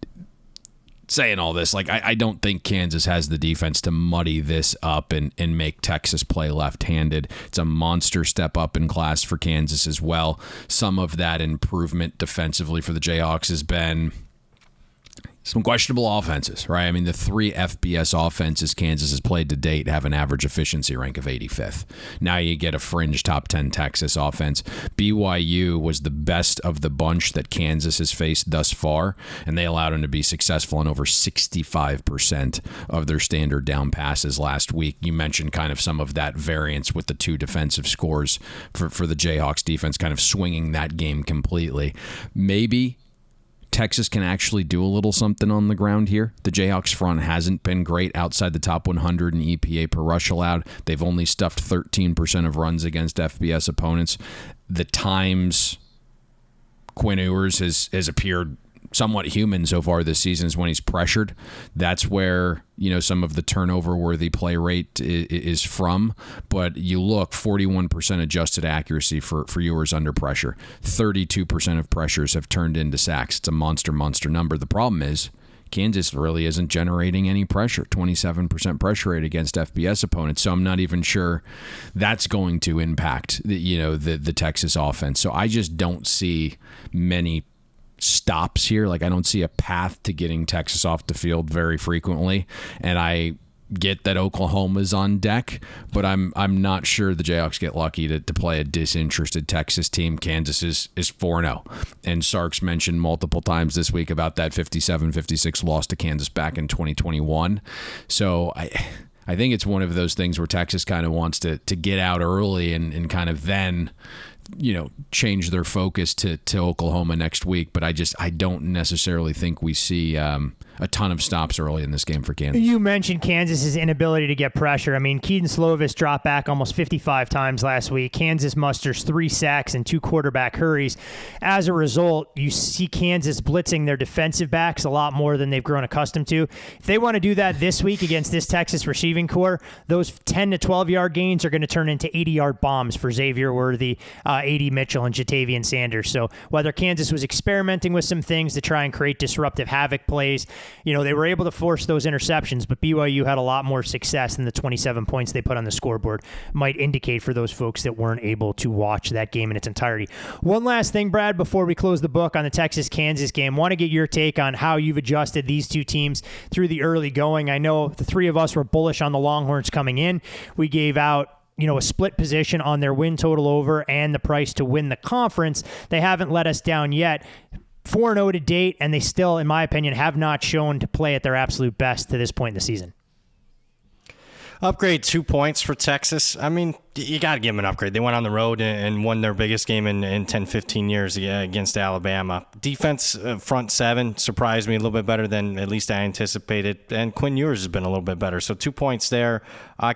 Speaker 9: saying all this, I don't think Kansas has the defense to muddy this up and make Texas play left-handed. It's a monster step up in class for Kansas as well. Some of that improvement defensively for the Jayhawks has been some questionable offenses, right? I mean, the 3 FBS offenses Kansas has played to date have an average efficiency rank of 85th. Now you get a fringe top 10 Texas offense. BYU was the best of the bunch that Kansas has faced thus far, and they allowed them to be successful in over 65% of their standard down passes last week. You mentioned kind of some of that variance with the 2 defensive scores for the Jayhawks defense, kind of swinging that game completely. Maybe Texas can actually do a little something on the ground here. The Jayhawks front hasn't been great outside the top 100 in EPA per rush allowed. They've only stuffed 13% of runs against FBS opponents. The times Quinn Ewers has appeared somewhat human so far this season is when he's pressured. That's where, some of the turnover-worthy play rate is from. But you look, 41% adjusted accuracy for Ewers under pressure. 32% of pressures have turned into sacks. It's a monster number. The problem is Kansas really isn't generating any pressure. 27% pressure rate against FBS opponents. So I'm not even sure that's going to impact the Texas offense. So I just don't see many stops here. I don't see a path to getting Texas off the field very frequently, and I get that Oklahoma's on deck, but I'm not sure the Jayhawks get lucky to play a disinterested Texas team. Kansas is 4-0, and Sark's mentioned multiple times this week about that 57-56 loss to Kansas back in 2021. So I think it's one of those things where Texas kind of wants to get out early and kind of then change their focus to Oklahoma next week. But I don't necessarily think we see a ton of stops early in this game for Kansas.
Speaker 7: You mentioned Kansas's inability to get pressure. I mean, Keaton Slovis dropped back almost 55 times last week. Kansas musters 3 sacks and 2 quarterback hurries. As a result, you see Kansas blitzing their defensive backs a lot more than they've grown accustomed to. If they want to do that this week against this Texas receiving core, those 10 to 12-yard gains are going to turn into 80-yard bombs for Xavier Worthy, A.D. Mitchell, and Jatavian Sanders. So whether Kansas was experimenting with some things to try and create disruptive havoc plays, they were able to force those interceptions, but BYU had a lot more success than the 27 points they put on the scoreboard might indicate for those folks that weren't able to watch that game in its entirety. One last thing, Brad, before we close the book on the Texas-Kansas game, want to get your take on how you've adjusted these 2 teams through the early going. I know the 3 of us were bullish on the Longhorns coming in. We gave out a split position on their win total over and the price to win the conference. They haven't let us down yet. 4-0 to date, and they still, in my opinion, have not shown to play at their absolute best to this point in the season.
Speaker 8: Upgrade 2 points for Texas. I mean, you got to give them an upgrade. They went on the road and won their biggest game in 10, 15 years against Alabama. Defense, front seven, surprised me a little bit better than at least I anticipated. And Quinn Ewers has been a little bit better. So 2 points there.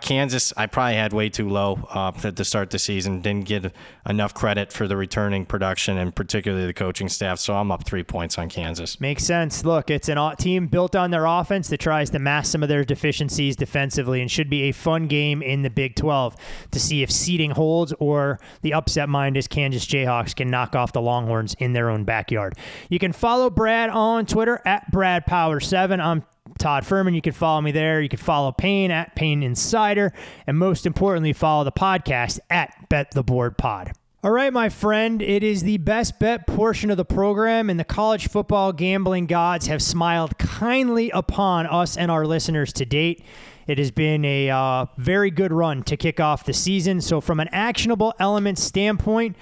Speaker 8: Kansas, I probably had way too low at the start of the season. Didn't get enough credit for the returning production and particularly the coaching staff. So I'm up 3 points on Kansas.
Speaker 7: Makes sense. Look, it's an team built on their offense that tries to mask some of their deficiencies defensively, and should be a fun game in the Big 12 to see if seeding holds or the upset mind is Kansas Jayhawks can knock off the Longhorns in their own backyard. You can follow Brad on Twitter at BradPower7. I'm Todd Fuhrman. You can follow me there. You can follow Payne at Payne Insider. And most importantly, follow the podcast at Bet the Board Pod. All right, my friend, it is the best bet portion of the program, and the college football gambling gods have smiled kindly upon us and our listeners to date. It has been a very good run to kick off the season. So from an actionable element standpoint,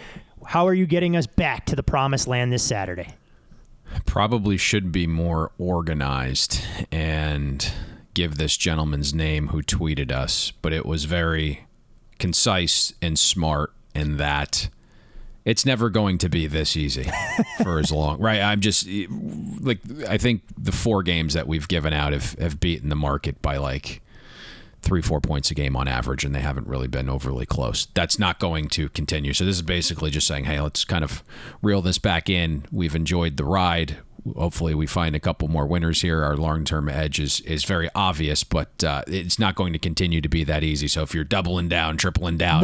Speaker 7: how are you getting us back to the promised land this Saturday?
Speaker 9: Probably should be more organized and give this gentleman's name who tweeted us, but it was very concise and smart in that it's never going to be this easy for as long, right? I'm just like, I think the 4 games that we've given out have beaten the market by like 3-4 points a game on average, and they haven't really been overly close. That's not going to continue. So this is basically just saying, hey, let's kind of reel this back in. We've enjoyed the ride. Hopefully we find a couple more winners here. Our long-term edge is very obvious, but it's not going to continue to be that easy. So if you're doubling down, tripling down,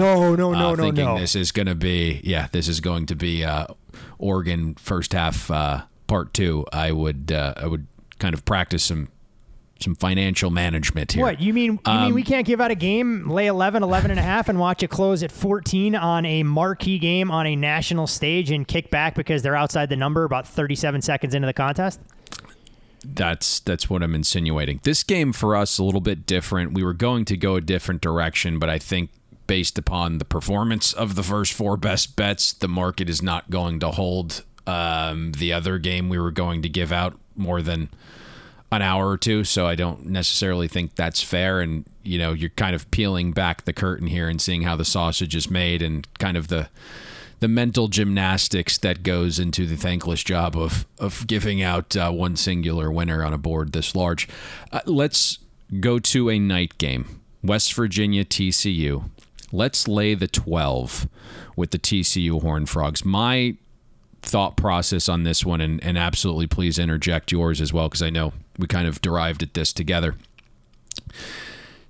Speaker 9: thinking this is going to be Oregon first half part 2, I would kind of practice some financial management here.
Speaker 7: What, you mean we can't give out a game, lay 11 and a half, and watch it close at 14 on a marquee game on a national stage and kick back because they're outside the number about 37 seconds into the contest?
Speaker 9: That's what I'm insinuating. This game for us a little bit different. We were going to go a different direction, but I think based upon the performance of the first 4 best bets, the market is not going to hold the other game we were going to give out more than an hour or two, so I don't necessarily think that's fair. And you're kind of peeling back the curtain here and seeing how the sausage is made and kind of the mental gymnastics that goes into the thankless job of giving out one singular winner on a board this large. Let's go to a night game. West Virginia TCU. Let's lay the 12 with the TCU Horned Frogs. My thought process on this one, and absolutely please interject yours as well, because I know we kind of derived at this together.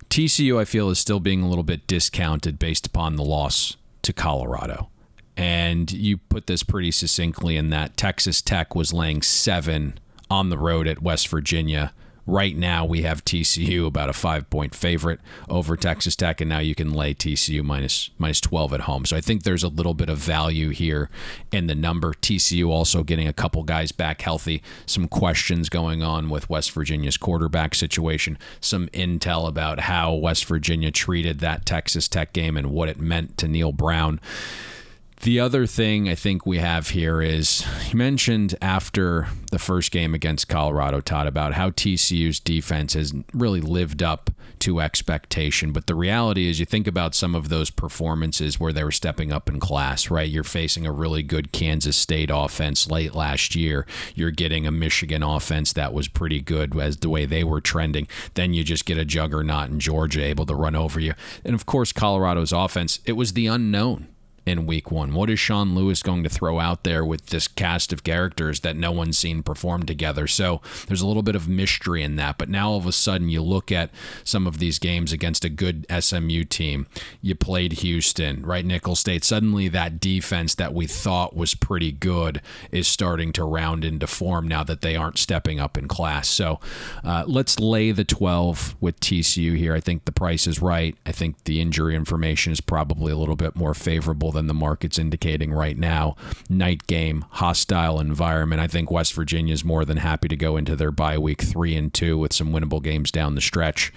Speaker 9: TCU, I feel, is still being a little bit discounted based upon the loss to Colorado. And you put this pretty succinctly in that Texas Tech was laying 7 on the road at West Virginia. Right now, we have TCU about a 5-point favorite over Texas Tech, and now you can lay TCU minus 12 at home. So I think there's a little bit of value here in the number. TCU also getting a couple guys back healthy. Some questions going on with West Virginia's quarterback situation. Some intel about how West Virginia treated that Texas Tech game and what it meant to Neil Brown. The other thing I think we have here is, you mentioned after the first game against Colorado, Todd, about how TCU's defense has really lived up to expectation. But the reality is, you think about some of those performances where they were stepping up in class, right? You're facing a really good Kansas State offense late last year. You're getting a Michigan offense that was pretty good as the way they were trending. Then you just get a juggernaut in Georgia able to run over you. And of course, Colorado's offense, it was the unknown in week 1. What is Sean Lewis going to throw out there with this cast of characters that no one's seen perform together? So there's a little bit of mystery in that. But now all of a sudden you look at some of these games against a good SMU team. You played Houston, right? Nicholls State. Suddenly that defense that we thought was pretty good is starting to round into form now that they aren't stepping up in class. So let's lay the 12 with TCU here. I think the price is right. I think the injury information is probably a little bit more favorable than the market's indicating right now. Night game, hostile environment. I think West Virginia is more than happy to go into their bye week 3-2 with some winnable games down the stretch.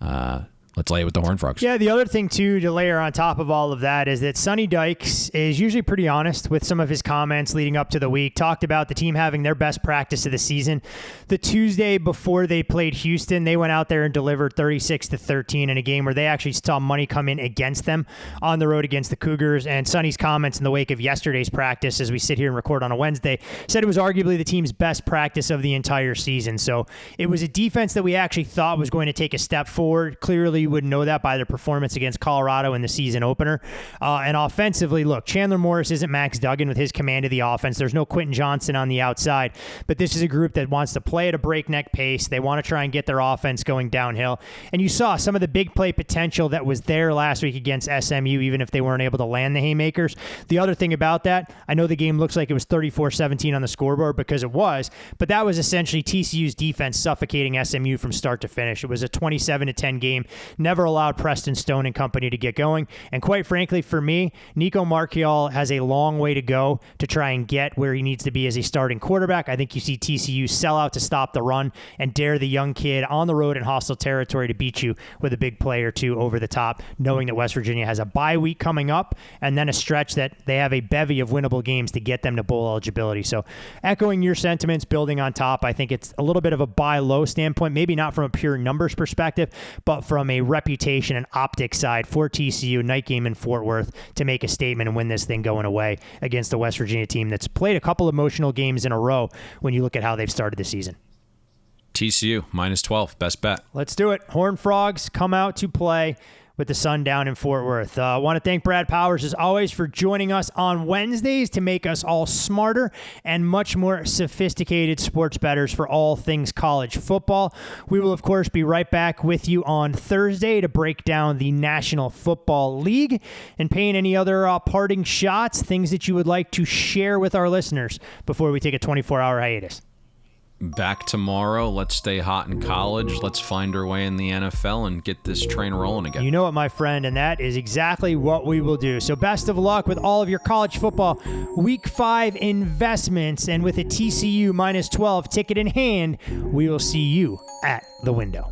Speaker 9: Let's let's lay it with the Horned Frogs.
Speaker 7: Yeah, the other thing, too, to layer on top of all of that is that Sonny Dykes is usually pretty honest with some of his comments leading up to the week. Talked about the team having their best practice of the season. The Tuesday before they played Houston, they went out there and delivered 36-13 in a game where they actually saw money come in against them on the road against the Cougars. And Sonny's comments in the wake of yesterday's practice, as we sit here and record on a Wednesday, said it was arguably the team's best practice of the entire season. So it was a defense that we actually thought was going to take a step forward. Clearly, you would know that by their performance against Colorado in the season opener. And offensively, look, Chandler Morris isn't Max Duggan with his command of the offense. There's no Quentin Johnson on the outside, but this is a group that wants to play at a breakneck pace. They want to try and get their offense going downhill. And you saw some of the big play potential that was there last week against SMU, even if they weren't able to land the haymakers. The other thing about that, I know the game looks like it was 34-17 on the scoreboard because it was, but that was essentially TCU's defense suffocating SMU from start to finish. It was a 27-10 game. Never allowed Preston Stone and company to get going. And quite frankly, for me, Nico Marchiol has a long way to go to try and get where he needs to be as a starting quarterback. I think you see TCU sell out to stop the run and dare the young kid on the road in hostile territory to beat you with a big play or two over the top, knowing that West Virginia has a bye week coming up and then a stretch that they have a bevy of winnable games to get them to bowl eligibility. So echoing your sentiments, building on top, I think it's a little bit of a buy low standpoint, maybe not from a pure numbers perspective, but from a reputation and optics side for TCU, night game in Fort Worth, to make a statement and win this thing going away against the West Virginia team that's played a couple emotional games in a row when you look at how they've started the season.
Speaker 9: TCU, -12, best bet.
Speaker 7: Let's do it. Horned Frogs come out to play with the sun down in Fort Worth. I want to thank Brad Powers, as always, for joining us on Wednesdays to make us all smarter and much more sophisticated sports bettors for all things college football. We will, of course, be right back with you on Thursday to break down the National Football League. And Payne, any other parting shots, things that you would like to share with our listeners before we take a 24-hour hiatus?
Speaker 9: Back tomorrow. Let's stay hot in college. Let's find our way in the NFL and get this train rolling again.
Speaker 7: You know it, my friend, and that is exactly what we will do. So best of luck with all of your college football Week 5 investments. And with a TCU -12 ticket in hand, we will see you at the window.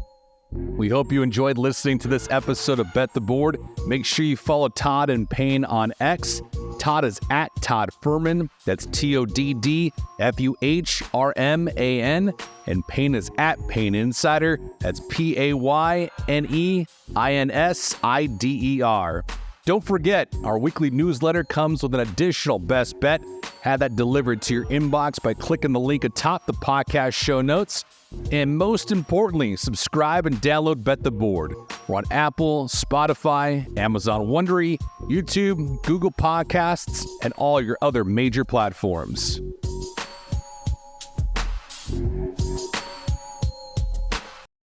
Speaker 10: We hope you enjoyed listening to this episode of Bet the Board. Make sure you follow Todd and Payne on X. Todd is at Todd Fuhrman. That's TODDFUHRMAN. And Payne is at Payne Insider. That's PAYNEINSIDER. Don't forget, our weekly newsletter comes with an additional best bet. Have that delivered to your inbox by clicking the link atop the podcast show notes. And most importantly, subscribe and download Bet the Board. We're on Apple, Spotify, Amazon Wondery, YouTube, Google Podcasts, and all your other major platforms.